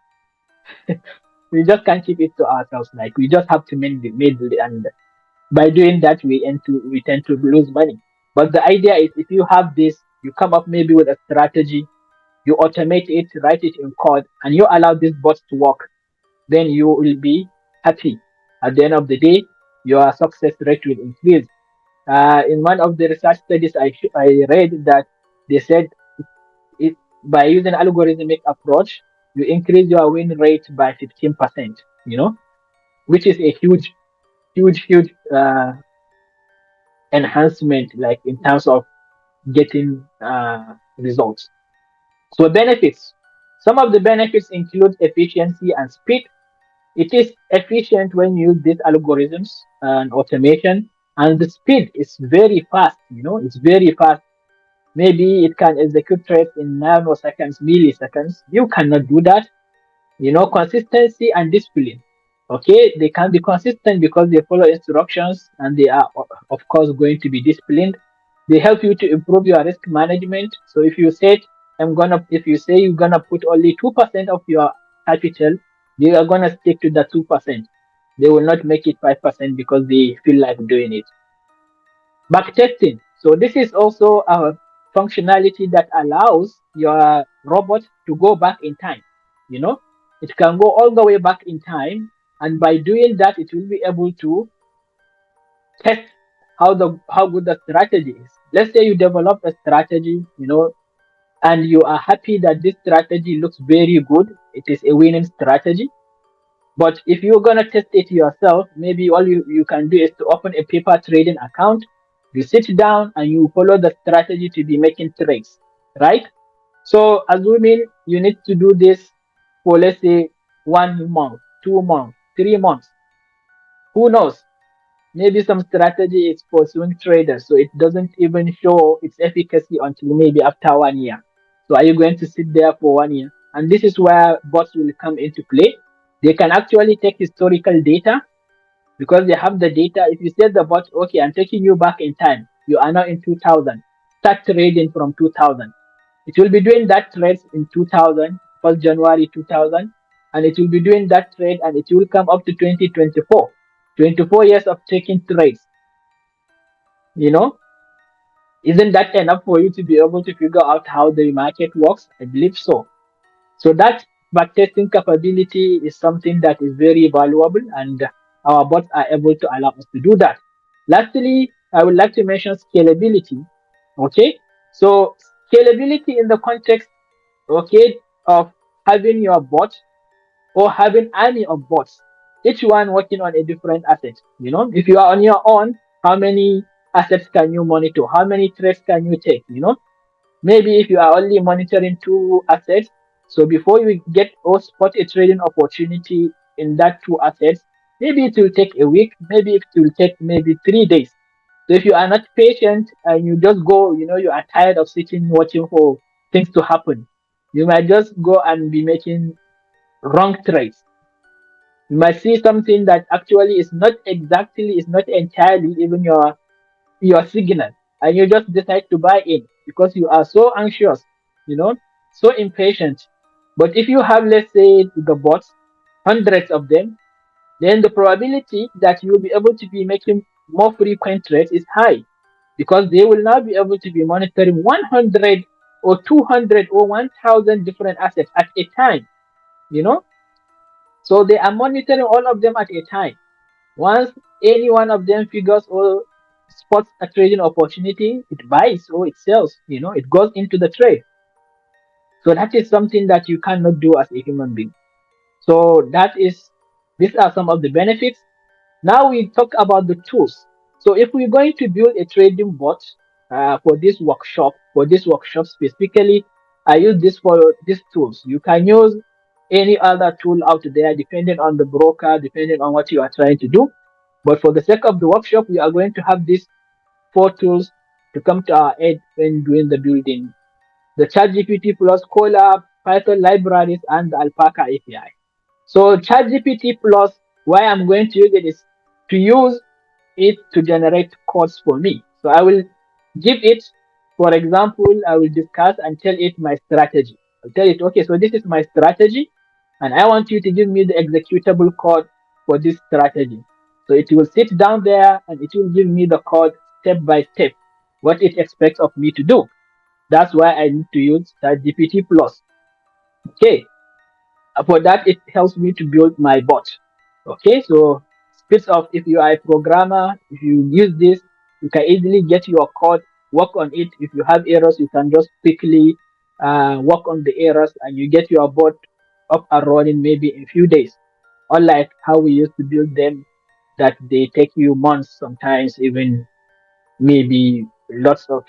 We just can't keep it to ourselves. Like, we just have to make the and by doing that we tend to lose money. But the idea is, if you have this You come up maybe with a strategy, you automate it, write it in code, and you allow this bot to work. Then you will be happy. At the end of the day, your success rate will increase. In one of the research studies I read that they said it, by using algorithmic approach, you increase your win rate by 15%, which is a huge enhancement, like in terms of getting results. So benefits. Some of the benefits include efficiency and speed. It is efficient when you use these algorithms and automation, and the speed is very fast. It's very fast. Maybe it can execute trades in nanoseconds, milliseconds. You cannot do that. Consistency and discipline. Okay, they can be consistent because they follow instructions and they are, of course, going to be disciplined. They help you to improve your risk management. So if you say you're gonna put only 2% of your capital, they are gonna stick to the 2%. They will not make it 5% because they feel like doing it. Backtesting. So this is also a functionality that allows your robot to go back in time. You know, it can go all the way back in time, and by doing that, it will be able to test how good the strategy is. Let's say you develop a strategy, and you are happy that this strategy looks very good. It is a winning strategy. But if you're gonna test it yourself, maybe all you can do is to open a paper trading account. You sit down and you follow the strategy to be making trades, right? So assuming you need to do this for, let's say, 1 month, 2 months, 3 months. Who knows? Maybe some strategy is for swing traders, so it doesn't even show its efficacy until maybe after 1 year. So are you going to sit there for 1 year? And this is where bots will come into play. They can actually take historical data because they have the data. If you say the bot, okay, I'm taking you back in time. You are now in 2000. Start trading from 2000. It will be doing that trade in 2000, 1st January 2000, and it will be doing that trade and it will come up to 2024. 24 years of taking trades. You know, isn't that enough for you to be able to figure out how the market works? I believe so. So that backtesting capability is something that is very valuable, and our bots are able to allow us to do that. Lastly, I would like to mention scalability. Okay, so scalability in the context, okay, of having your bot or having army of bots, each one working on a different asset. If you are on your own, how many assets can you monitor? How many trades can you take? Maybe if you are only monitoring two assets, so before you get or spot a trading opportunity in that two assets, maybe it will take a week, maybe it will take maybe 3 days. So if you are not patient and you just go, you are tired of sitting watching for things to happen, you might just go and be making wrong trades. You might see something that actually is not entirely even your signal, and you just decide to buy in because you are so anxious, you know, so impatient. But if you have, let's say, the bots, hundreds of them, then the probability that you will be able to be making more frequent trades is high because they will now be able to be monitoring 100 or 200 or 1000 different assets at a time, you know. So they are monitoring all of them at a time. Once any one of them figures or spots a trading opportunity, it buys or it sells, it goes into the trade. So that is something that you cannot do as a human being. So these are some of the benefits. Now we talk about the tools. So if we're going to build a trading bot for this workshop specifically, I use this for these tools. You can use any other tool out there depending on the broker, depending on what you are trying to do. But for the sake of the workshop, we are going to have these four tools to come to our aid when doing the building: the ChatGPT plus Colab, Python libraries, and the Alpaca API. So ChatGPT plus, why I'm going to use it is to use it to generate codes for me. So I will give it, for example, I will discuss and tell it my strategy. I'll tell it, okay, so this is my strategy, and I want you to give me the executable code for this strategy. So it will sit down there and it will give me the code step by step, what it expects of me to do. That's why I need to use ChatGPT Plus. Okay, for that it helps me to build my bot. Okay, so speeds of, if you are a programmer, if you use this, you can easily get your code, work on it. If you have errors, you can just quickly work on the errors, and you get your bot up and running maybe in few days. Unlike how we used to build them, that they take you months, sometimes even maybe lots of,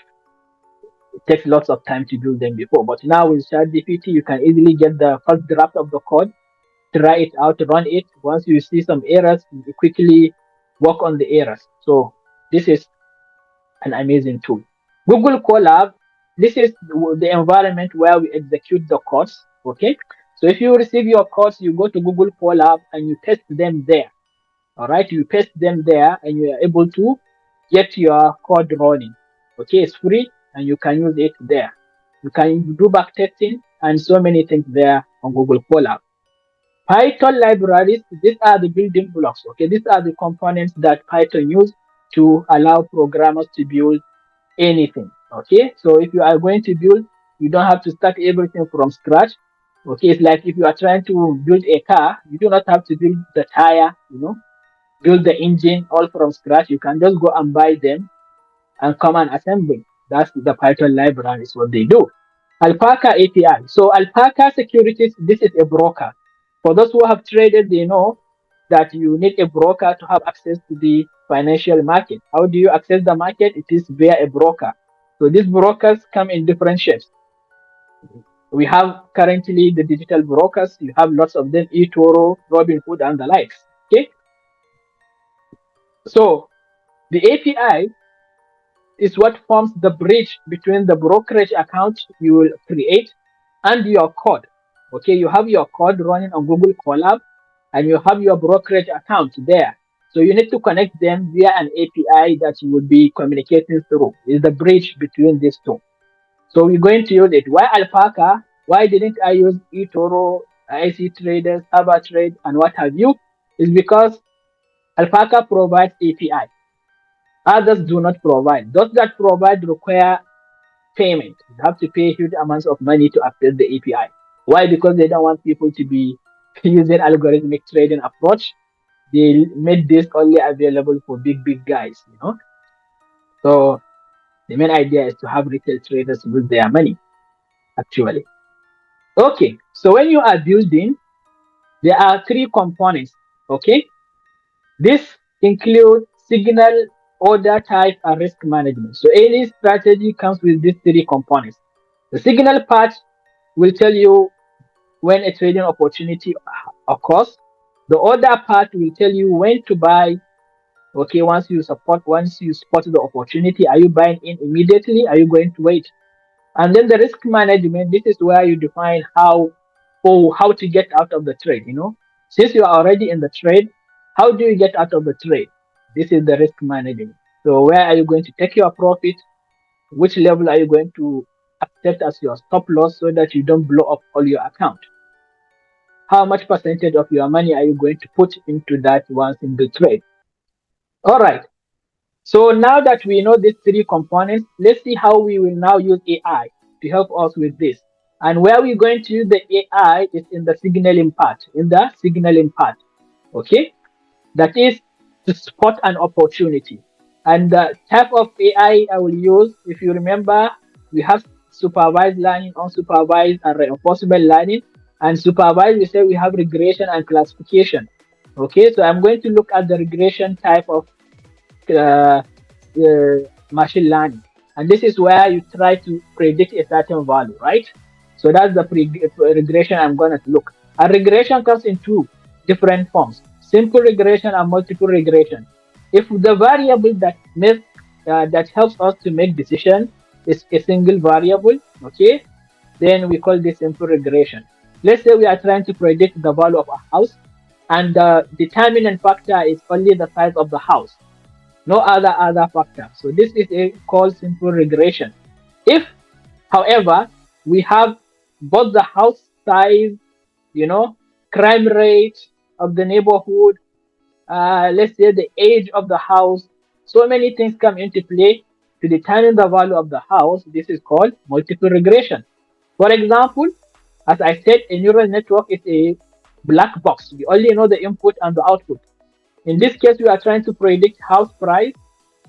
it takes lots of time to build them before. But now with ChatGPT, you can easily get the first draft of the code, try it out, run it. Once you see some errors, you quickly work on the errors. So this is an amazing tool. Google Colab, this is the environment where we execute the codes. Okay, so if you receive your codes, you go to Google Colab and you test them there. All right, you paste them there and you are able to get your code running. Okay, it's free and you can use it there. You can do back testing and so many things there on Google Colab. Python libraries, these are the building blocks. Okay, these are the components that Python use to allow programmers to build anything. Okay, so if you are going to build, you don't have to start everything from scratch. Okay, it's like if you are trying to build a car, you do not have to build the tire, build the engine all from scratch. You can just go and buy them and come and assemble. That's the Python library is what they do. Alpaca API. So Alpaca Securities, this is a broker. For those who have traded, they know that you need a broker to have access to the financial market. How do you access the market? It is via a broker. So these brokers come in different shapes. We have currently the digital brokers. You have lots of them, eToro, Robinhood, and the likes. Okay. So the API is what forms the bridge between the brokerage account you will create and your code. Okay, you have your code running on Google Colab and you have your brokerage account there. So you need to connect them via an API that you will be communicating through. Is the bridge between these two. So we're going to use it. Why Alpaca? Why didn't I use eToro, IC Traders, Trade, and what have you? Is because Alpaca provides API. Others do not provide. Those that provide require payment. You have to pay huge amounts of money to access the API. Why? Because they don't want people to be using algorithmic trading approach. They made this only available for big guys. So the main idea is to have retail traders use their money, actually. Okay, so when you are building, there are three components. Okay, this include signal, order type, and risk management. So any strategy comes with these three components. The signal part will tell you when a trading opportunity occurs. The order part will tell you when to buy. Okay, once you spot the opportunity, are you buying in immediately? Are you going to wait? And then the risk management, this is where you define how to get out of the trade. Since you are already in the trade, how do you get out of the trade? This is the risk management. So where are you going to take your profit? Which level are you going to accept as your stop loss so that you don't blow up all your account? How much percentage of your money are you going to put into that one single trade? All right. So now that we know these three components, let's see how we will now use AI to help us with this. And where we're going to use the AI is in the signaling part. Okay, that is to spot an opportunity. And the type of AI I will use, if you remember, we have supervised learning, unsupervised, and reinforcement learning. And supervised, we say we have regression and classification. Okay, so I'm going to look at the regression type of uh, machine learning. And this is where you try to predict a certain value, right? So that's the regression I'm going to look. A regression comes in two different forms: simple regression and multiple regression. If the variable that helps us to make decision is a single variable, okay, then we call this simple regression. Let's say we are trying to predict the value of a house, and the determinant factor is only the size of the house, no other factor. So this is a called simple regression. If, however, we have both the house size, you know, crime rate of the neighborhood, let's say the age of the house, so many things come into play. to determine the value of the house. This is called multiple regression. For example, as I said, a neural network is a black box. We only know the input and the output. In this case, we are trying to predict house price.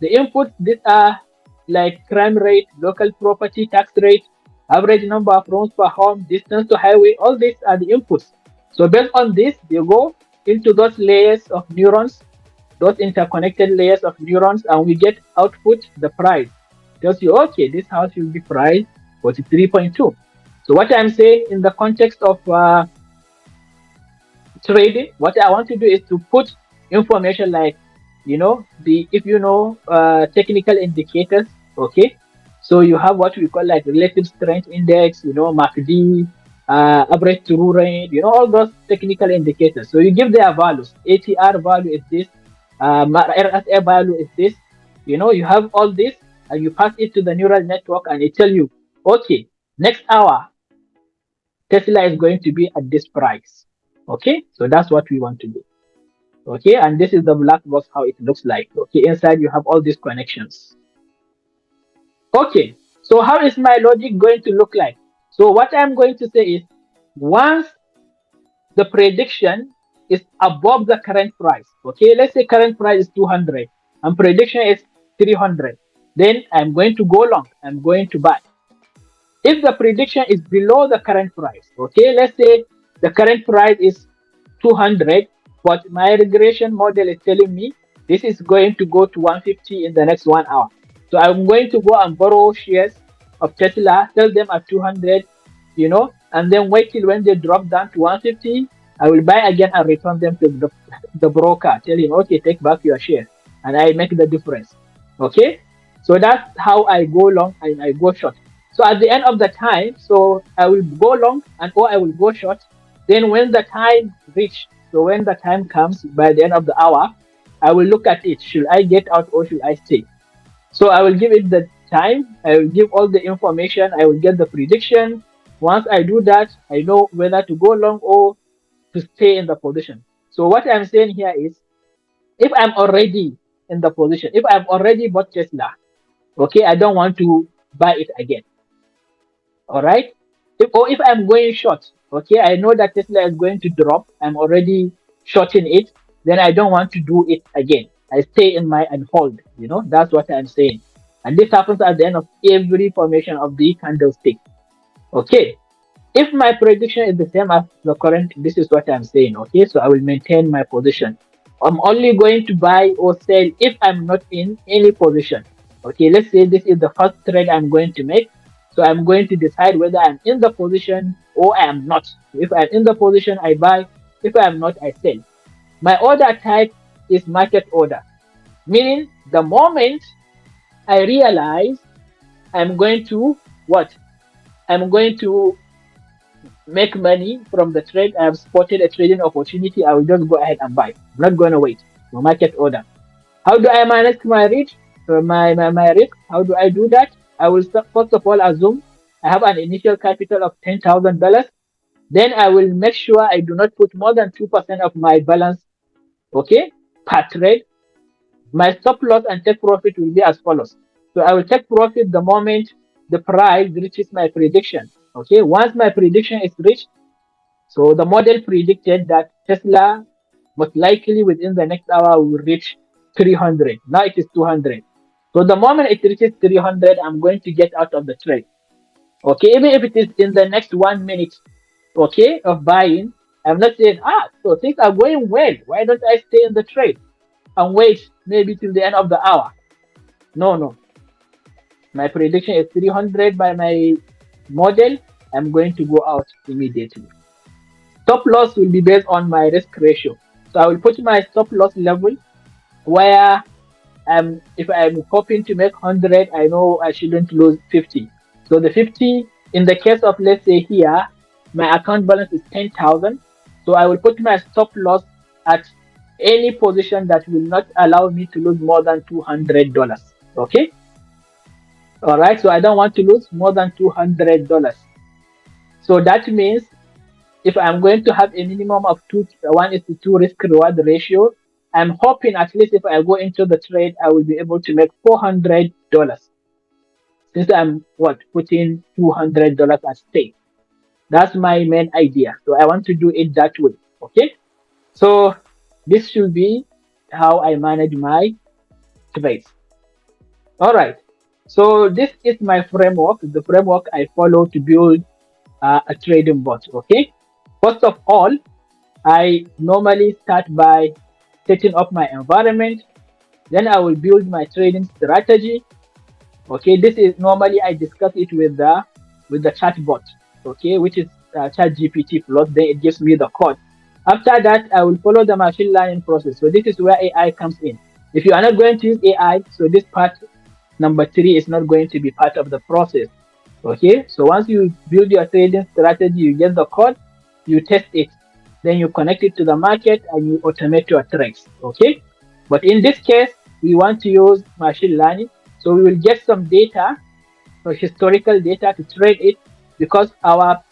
The inputs, these are like crime rate, local property tax rate, average number of rooms per home, distance to highway. All these are the inputs. So based on this, they go into those layers of neurons, those interconnected layers of neurons, and we get output, the price. Tells you, okay, this house will be priced 43.2. So what I'm saying in the context of trading, what I want to do is to put information like, the if you know technical indicators. Okay, so you have what we call like relative strength index, MACD, average true rate, all those technical indicators. So you give their values. ATR value is this, RSA value is this. You have all this, and you pass it to the neural network, and it tell you, okay, next hour Tesla is going to be at this price. Okay, so that's what we want to do. Okay, and this is the black box, how it looks like. Okay, inside you have all these connections. Okay, so how is my logic going to look like? So what I'm going to say is, once the prediction is above the current price, okay, let's say current price is 200 and prediction is 300, then I'm going to go long, I'm going to buy. If the prediction is below the current price, okay, let's say the current price is 200, but my regression model is telling me this is going to go to 150 in the next 1 hour. So I'm going to go and borrow shares of Tesla, sell them at 200, and then wait till when they drop down to 150. I will buy again and return them to the broker, tell him, okay, take back your share, and I make the difference. Okay, so that's how I go long and I go short. So at the end of the time, so I will go long and or I will go short. Then when the time reach, so when the time comes by the end of the hour, I will look at it. Should I get out or should I stay? So I will give it the time. I will give all the information. I will get the prediction. Once I do that, I know whether to go long or to stay in the position. So what I'm saying here is, if I'm already in the position, if I've already bought Tesla, okay, I don't want to buy it again. All right. If I'm going short, okay, I know that Tesla is going to drop. I'm already shorting it. Then I don't want to do it again. I stay in my and hold. That's what I'm saying. And this happens at the end of every formation of the candlestick. Okay. If my prediction is the same as the current, this is what I'm saying. Okay, so I will maintain my position. I'm only going to buy or sell if I'm not in any position. Okay, let's say this is the first trade I'm going to make. So I'm going to decide whether I'm in the position or I am not. If I'm in the position, I buy. If I am not, I sell. My order type is market order, meaning the moment I realize I'm going to what? I'm going to make money from the trade. I have spotted a trading opportunity. I will just go ahead and buy. I'm not going to wait. No market order. How do I manage my risk? My risk. How do I do that? I will first of all assume I have an initial capital of $10,000. Then I will make sure I do not put more than 2% of my balance, okay, per trade. My stop loss and take profit will be as follows. So I will take profit the moment the price reaches my prediction. Okay, once my prediction is reached, so the model predicted that Tesla most likely within the next hour will reach 300. Now it is 200. So the moment it reaches 300, I'm going to get out of the trade. Okay, even if it is in the next 1 minute, okay, of buying, I'm not saying, so things are going well. Why don't I stay in the trade and wait maybe till the end of the hour? No, no. My prediction is 300 by my model. I'm going to go out immediately. Stop loss will be based on my risk ratio. So I will put my stop loss level where if I'm hoping to make 100, I know I shouldn't lose 50. So the 50, in the case of, let's say here, my account balance is 10,000. So I will put my stop loss at any position that will not allow me to lose more than $200. Okay. All right. So I don't want to lose more than $200. So that means if I'm going to have a minimum of 1:2 risk reward ratio, I'm hoping at least if I go into the trade, I will be able to make $400. since I'm putting $200 at stake. That's my main idea. So I want to do it that way. Okay. So this should be how I manage my trades. All right. So this is my framework, the framework I follow to build a trading bot. Okay. First of all, I normally start by setting up my environment. Then I will build my trading strategy. Okay, this is normally I discuss it with the chatbot. Okay, which is chat GPT plus. Then it gives me the code. After that, I will follow the machine learning process. So this is where AI comes in. If you are not going to use AI, so this part number three is not going to be part of the process. Okay, so once you build your trading strategy, you get the code, you test it, then you connect it to the market and you automate your trades. Okay, but in this case, we want to use machine learning, so we will get some data or historical data to trade it because our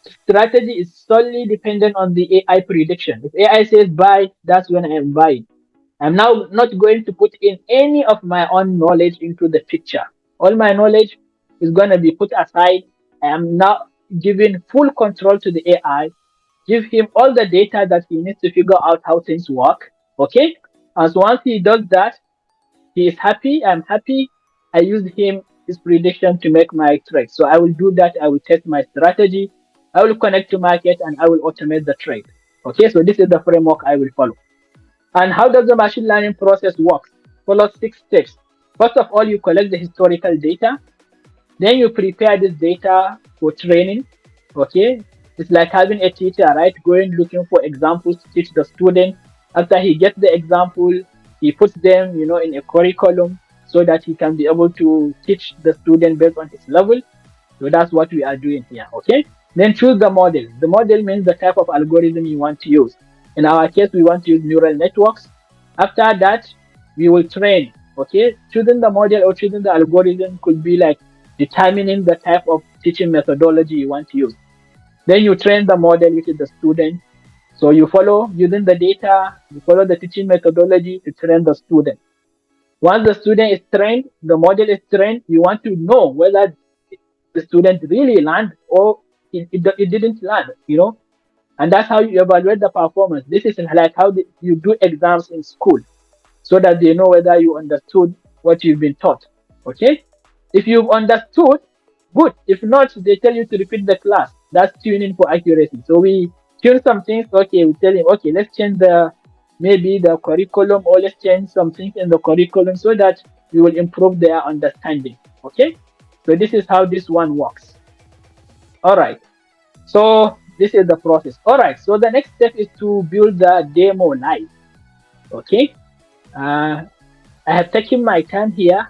strategy is solely dependent on the AI prediction. If AI says buy, that's when I am buying. I'm now not going to put in any of my own knowledge into the picture. All my knowledge is going to be put aside. I am now giving full control to the AI, give him all the data that he needs to figure out how things work. Okay? And so once he does that, he is happy, I'm happy. I use him, his prediction to make my trade. So I will do that. I will test my strategy. I will connect to market and I will automate the trade. Okay, so this is the framework I will follow. And how does the machine learning process work? Follow 6 steps. First of all, you collect the historical data. Then you prepare this data for training. Okay, it's like having a teacher, right? Going looking for examples to teach the student. After he gets the example, he puts them, in a curriculum so that he can be able to teach the student based on his level. So that's what we are doing here. Okay. Then choose the model. The model means the type of algorithm you want to use. In our case, we want to use neural networks. After that, we will train. Okay. Choosing the model or choosing the algorithm could be like determining the type of teaching methodology you want to use. Then you train the model, which is the student. So you follow using the data, you follow the teaching methodology to train the student. Once the student is trained, the model is trained, you want to know whether the student really learned or it didn't learn. And that's how you evaluate the performance. This is like how you do exams in school so that they know whether you understood what you've been taught. Okay? If you've understood, good. If not, they tell you to repeat the class. That's tuning for accuracy. So we tune some things. Okay, we tell him, okay, let's change maybe the curriculum, or let's change some things in the curriculum so that we will improve their understanding. Okay? So this is how this one works. All right. So this is the process. All right. So the next step is to build the demo live. Okay. Uh, I have taken my time here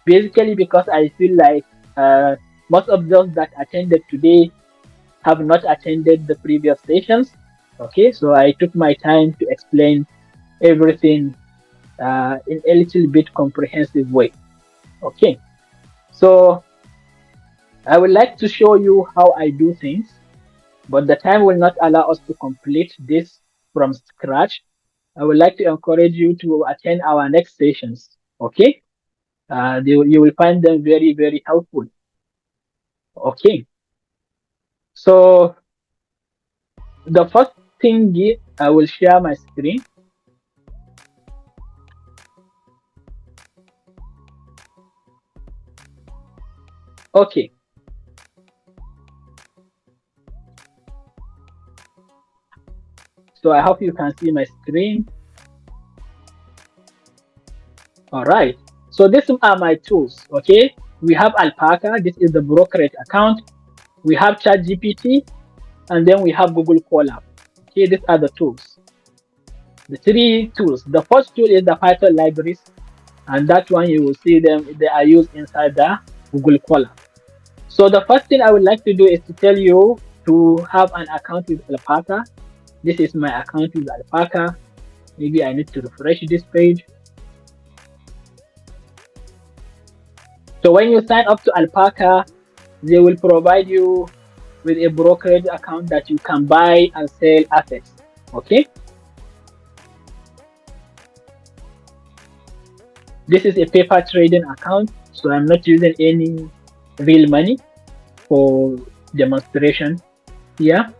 basically because I feel like most of those that attended today have not attended the previous sessions. Okay. So I took my time to explain everything in a little bit comprehensive way. Okay. So I would like to show you how I do things, but the time will not allow us to complete this from scratch. I would like to encourage you to attend our next sessions. Okay, you will find them very, very helpful. Okay, so the first thing I will share my screen. Okay, so I hope you can see my screen. All right, so these are my tools. Okay, we have Alpaca. This is the brokerage account. We have ChatGPT, and then we have Google Colab. Okay, these are the tools. The three tools. The first tool is the Python libraries, and that one you will see them, they are used inside the Google Colab. So the first thing I would like to do is to tell you to have an account with Alpaca. This is my account with Alpaca. Maybe I need to refresh this page. So when you sign up to Alpaca, they will provide you with a brokerage account that you can buy and sell assets. Okay. This is a paper trading account, so I'm not using any real money for demonstration here.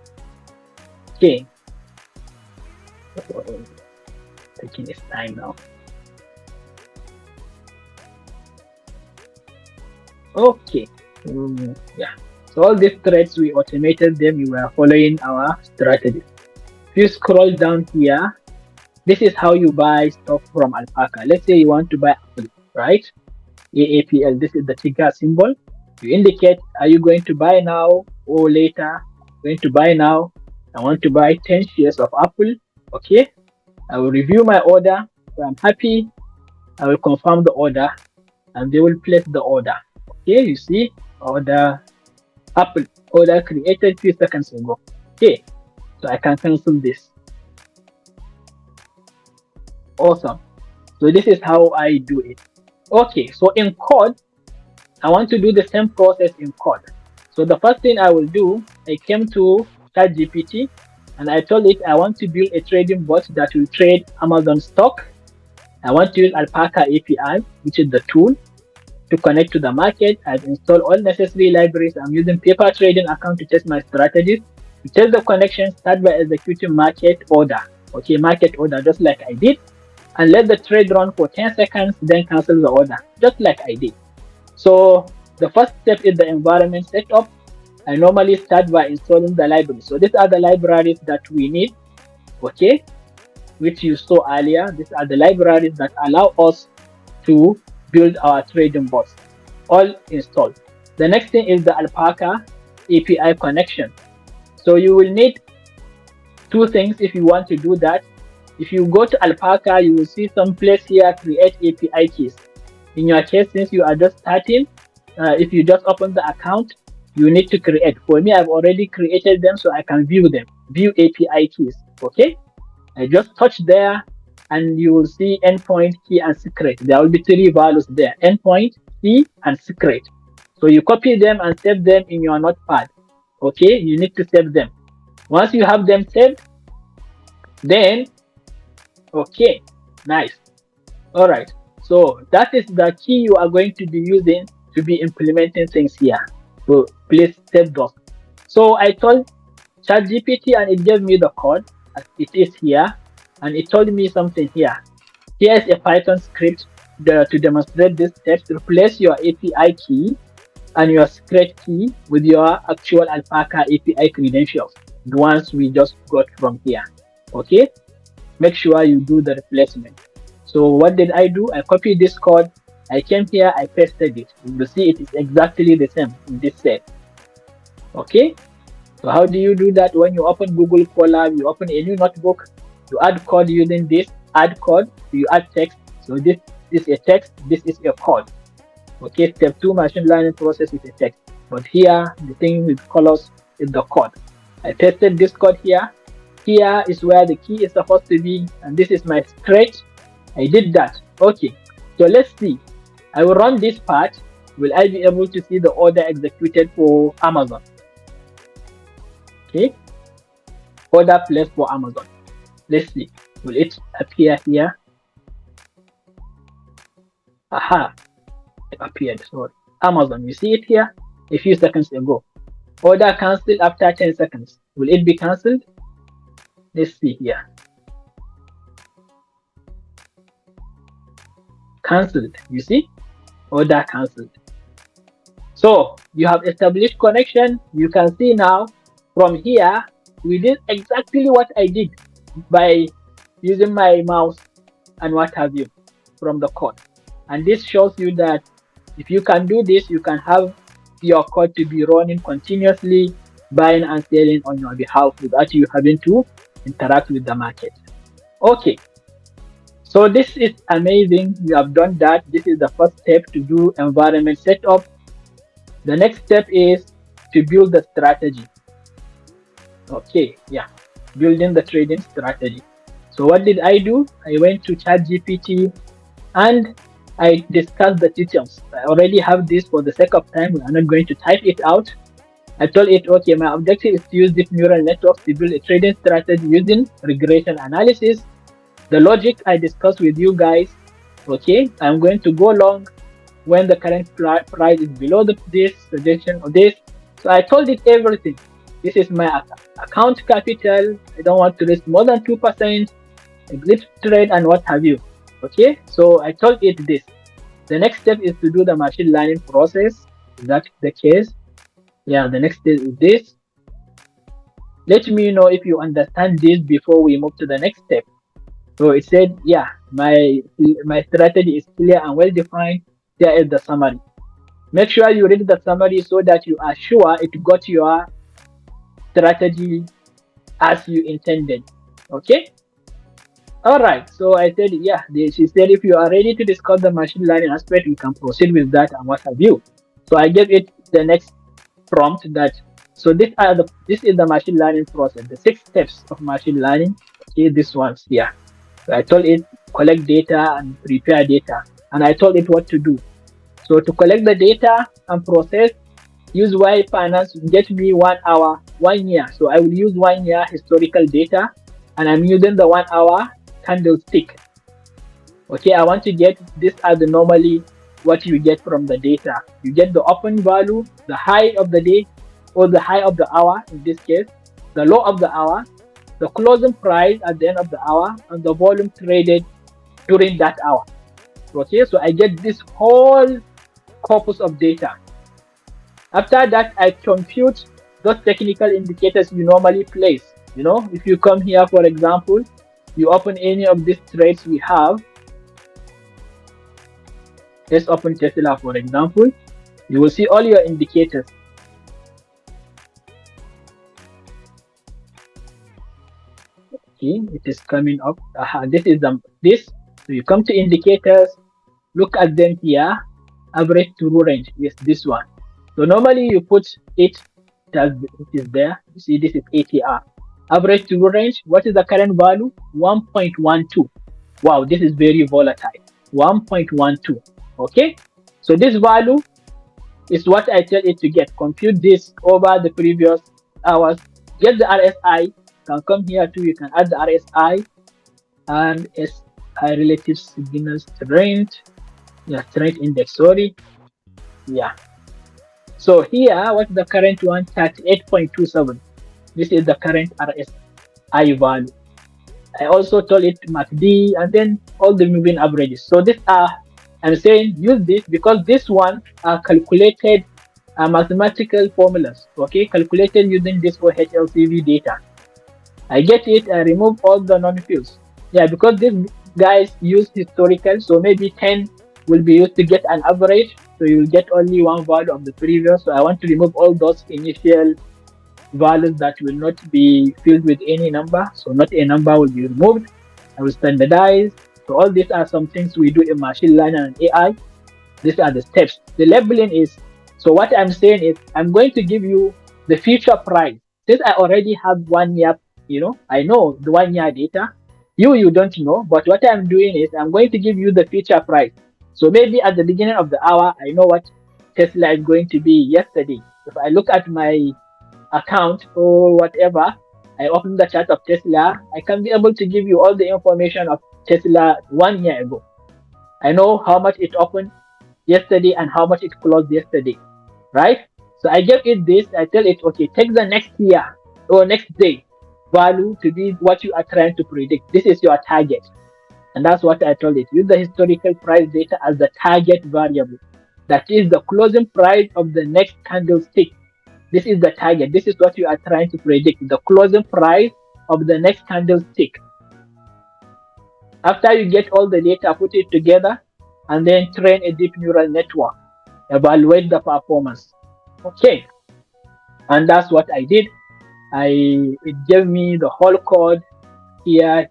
Okay, taking its time now. Okay, yeah. So all these threads, we automated them. We were following our strategy. If you scroll down here, this is how you buy stock from Alpaca. Let's say you want to buy Apple, right? AAPL, this is the ticker symbol. You indicate, are you going to buy now or later? Going to buy now. I want to buy 10 shares of Apple. Okay. I will review my order. If I'm happy, I will confirm the order and they will place the order. Okay, you see, order Apple, order created few seconds ago. Okay, so I can cancel this. Awesome. So this is how I do it. Okay, so in code, I want to do the same process in code. So the first thing I will do, I came to ChatGPT and I told it I want to build a trading bot that will trade Amazon stock. I want to use Alpaca API, which is the tool to connect to the market. I've installed all necessary libraries. I'm using paper trading account to test my strategies. To test the connection, start by executing market order. Okay, market order, just like I did. And let the trade run for 10 seconds, then cancel the order, just like I did. So the first step is the environment setup. I normally start by installing the library. So these are the libraries that we need, okay, which you saw earlier. These are the libraries that allow us to build our trading bots, all installed. The next thing is the Alpaca API connection. So you will need two things if you want to do that. If you go to Alpaca, you will see some place here, create API keys. In your case, since you are just starting, if you just open the account, you need to create. For me, I've already created them so I can view them. View API keys, okay? I just touch there and you will see endpoint, key, and secret. There will be three values there, endpoint, key, and secret. So you copy them and save them in your notepad, okay? You need to save them. Once you have them saved, then, okay, nice. All right. So that is the key you are going to be using to be implementing things here. So please save those. So I told ChatGPT and it gave me the code. It is here, and it told me something here. Here is a Python script to demonstrate this steps. Replace your API key and your secret key with your actual Alpaca API credentials, the ones we just got from here. Okay, make sure you do the replacement. So what did I do? I copied this code. I came here, I pasted it. You will see it is exactly the same in this set. Okay. So how do you do that? When you open Google Colab, you open a new notebook, you add code using this, add code, you add text. So this is a text, this is a code. Okay, step 2 machine learning process is a text. But here, the thing with colors is the code. I pasted this code here. Here is where the key is supposed to be, and this is my script. I did that. Okay, so let's see. I will run this part. Will I be able to see the order executed for Amazon? Okay, order placed for Amazon. Let's see. Will it appear here? Aha, it appeared. Sorry. Amazon, you see it here a few seconds ago. Order cancelled after 10 seconds. Will it be cancelled? Let's see here. Cancelled. You see? Order cancelled. So you have established connection. You can see now from here, we did exactly what I did by using my mouse and what have you from the code. And this shows you that if you can do this, you can have your code to be running continuously, buying and selling on your behalf without you having to interact with the market. Okay, so this is amazing. You have done that. This is the first step to do environment setup. The next step is to build the strategy. Okay, yeah, building the trading strategy. So what did I do? I went to ChatGPT and I discussed the details. I already have this. For the sake of time, I'm not going to type it out. I told it, okay, my objective is to use deep neural networks to build a trading strategy using regression analysis. The logic I discussed with you guys, okay, I'm going to go long when the current price is below this suggestion of this. So I told it everything. This is my account capital. I don't want to risk more than 2%, exit trade, and what have you. Okay, so I told it this. The next step is to do the machine learning process. Is that the case? Yeah, the next step is this. Let me know if you understand this before we move to the next step. So it said, yeah, my strategy is clear and well defined. Here is the summary. Make sure you read the summary so that you are sure it got your strategy as you intended. Okay. All right. So I said, yeah. She said, if you are ready to discuss the machine learning aspect, we can proceed with that and what have you. So I gave it the next prompt that. So this is the machine learning process. The 6 steps of machine learning. Okay, this one's here. So I told it collect data and prepare data, and I told it what to do. So to collect the data and process, use Y finance get me 1 hour, 1 year. So I will use 1 year historical data, and I'm using the 1 hour candlestick. Okay, I want to get this as the normally what you get from the data. You get the open value, the high of the day, or the high of the hour in this case, the low of the hour, the closing price at the end of the hour, and the volume traded during that hour. Okay, so I get this whole corpus of data. After that, I compute those technical indicators you normally place. You know, if you come here, for example, you open any of these trades we have. Let's open Tesla, for example. You will see all your indicators. Okay, it is coming up. This is this. So you come to indicators, look at them here. Average true range. Yes, this one. So normally you put it as it is there. You see, this is ATR. Average true range. What is the current value? 1.12. Wow, this is very volatile. 1.12. Okay. So this value is what I tell it to get. Compute this over the previous hours. Get the RSI. Can come here too. You can add the RSI and SI relative signal strength. Yeah, strength index. Sorry. Yeah. So here, what's the current one? 38.27. This is the current RSI value. I also told it MACD and then all the moving averages. So this I'm saying use this because this one are calculated mathematical formulas. Okay, calculated using this OHLCV data. I get it. I remove all the non-fields. Yeah, because these guys use historical, so maybe 10 will be used to get an average. So you will get only one value of the previous. So I want to remove all those initial values that will not be filled with any number. So not a number will be removed. I will standardize. So all these are some things we do in machine learning and AI. These are the steps. The labeling is, so what I'm saying is I'm going to give you the future price. Since I already have 1 year, I know the 1 year data. You don't know, but what I'm doing is I'm going to give you the future price. So maybe at the beginning of the hour, I know what Tesla is going to be yesterday. If I look at my account or whatever, I open the chart of Tesla, I can be able to give you all the information of Tesla 1 year ago. I know how much it opened yesterday and how much it closed yesterday, right? So I give it this, I tell it, okay, take the next year or next day value to be what you are trying to predict. This is your target. And that's what I told it. Use the historical price data as the target variable. That is the closing price of the next candlestick. This is the target. This is what you are trying to predict. The closing price of the next candlestick. After you get all the data, put it together, and then train a deep neural network. Evaluate the performance. Okay. And that's what I did. It gave me the whole code here.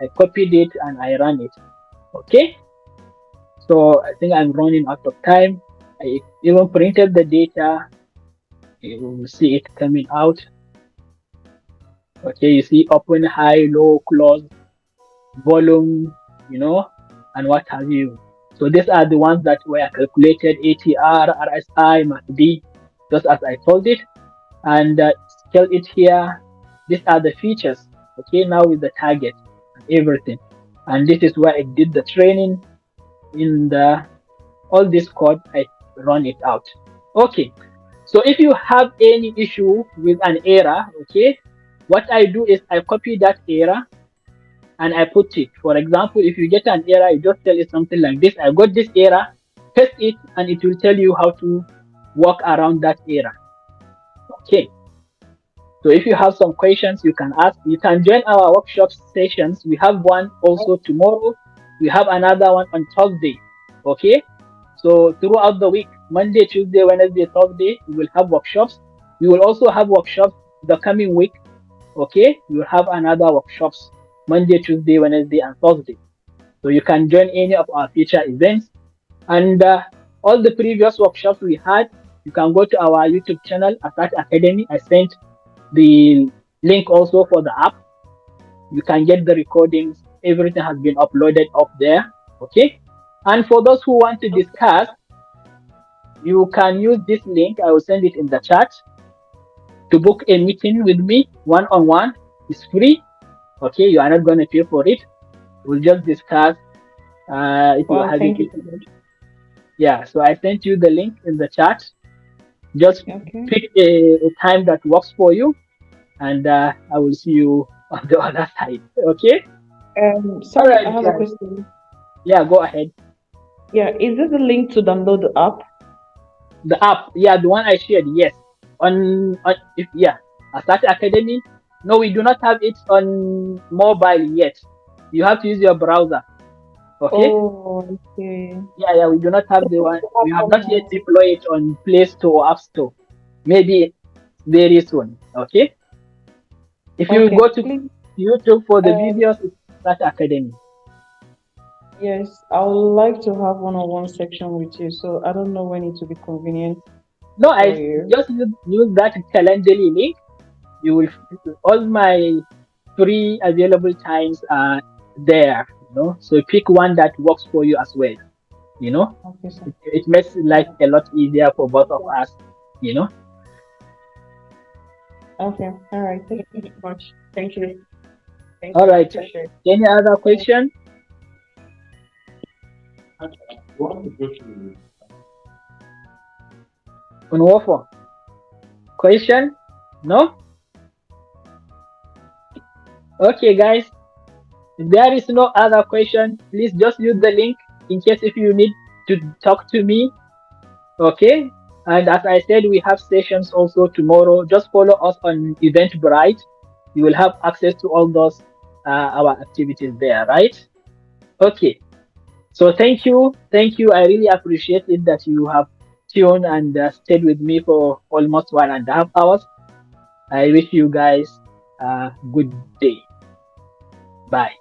I copied it and I ran it. Okay. So I think I'm running out of time. I even printed the data. You will see it coming out. Okay, you see open, high, low, close, volume, and what have you. So these are the ones that were calculated: ATR, RSI, MACD, just as I told it, and scale it here. These are the features. Okay, now with the target and everything, and this is where I did the training in the all this code, I run it out. Okay, so if you have any issue with an error, okay, what I do is I copy that error and I put it. For example, if you get an error, you just tell it something like this: I got this error, paste it, and it will tell you how to work around that error. Okay. So if you have some questions, you can ask. You can join our workshop sessions. We have one also tomorrow. We have another one on Thursday. Okay. So throughout the week, Monday, Tuesday, Wednesday, Thursday, we will have workshops. We will also have workshops the coming week. Okay. We will have another workshops Monday, Tuesday, Wednesday, and Thursday. So you can join any of our future events. And all the previous workshops we had, you can go to our YouTube channel, Asat Academy. I sent the link also for the app. You can get the recordings. Everything has been uploaded up there. Okay. And for those who want to discuss, you can use this link. I will send it in the chat to book a meeting with me one on one. It's free. Okay. You are not going to pay for it. We'll just discuss if you are Well, having thank you it. so much. Yeah. So I sent you the link in the chat. Just Okay. pick a time that works for you, and I will see you on the other side. Okay. All Sorry, I right, have a guys. question. Yeah, go ahead. Yeah, is this a link to download the app? The app, yeah, the one I shared, yes. On if yeah, Asante Academy. No, we do not have it on mobile yet. You have to use your browser. Okay. Oh, okay. Yeah, we do not have the one. The We app have not yet format. deployed it on Play Store or App Store. Maybe very soon. Okay. If you Okay, go to please. YouTube for the Um, videos, it's Asante Academy. yes, I would like to have one-on-one section with you, so I don't know when it will be convenient No, for I you. just use that Calendly link. You will all my free available times are there. So pick one that works for you as well. You know, Okay, sir. it makes life a lot easier for both of us. You know. Okay, all right. Thank you so much. Thank you. Thank All you. I right. appreciate Any other it. question? Unwofo? Question? No? Okay, guys. If there is no other question, please just use the link in case if you need to talk to me. Okay. And as I said, we have sessions also tomorrow. Just follow us on Eventbrite. You will have access to all those our activities there, right? Okay. So thank you. I really appreciate it that you have tuned and stayed with me for almost 1.5 hours. I wish you guys a good day. Bye.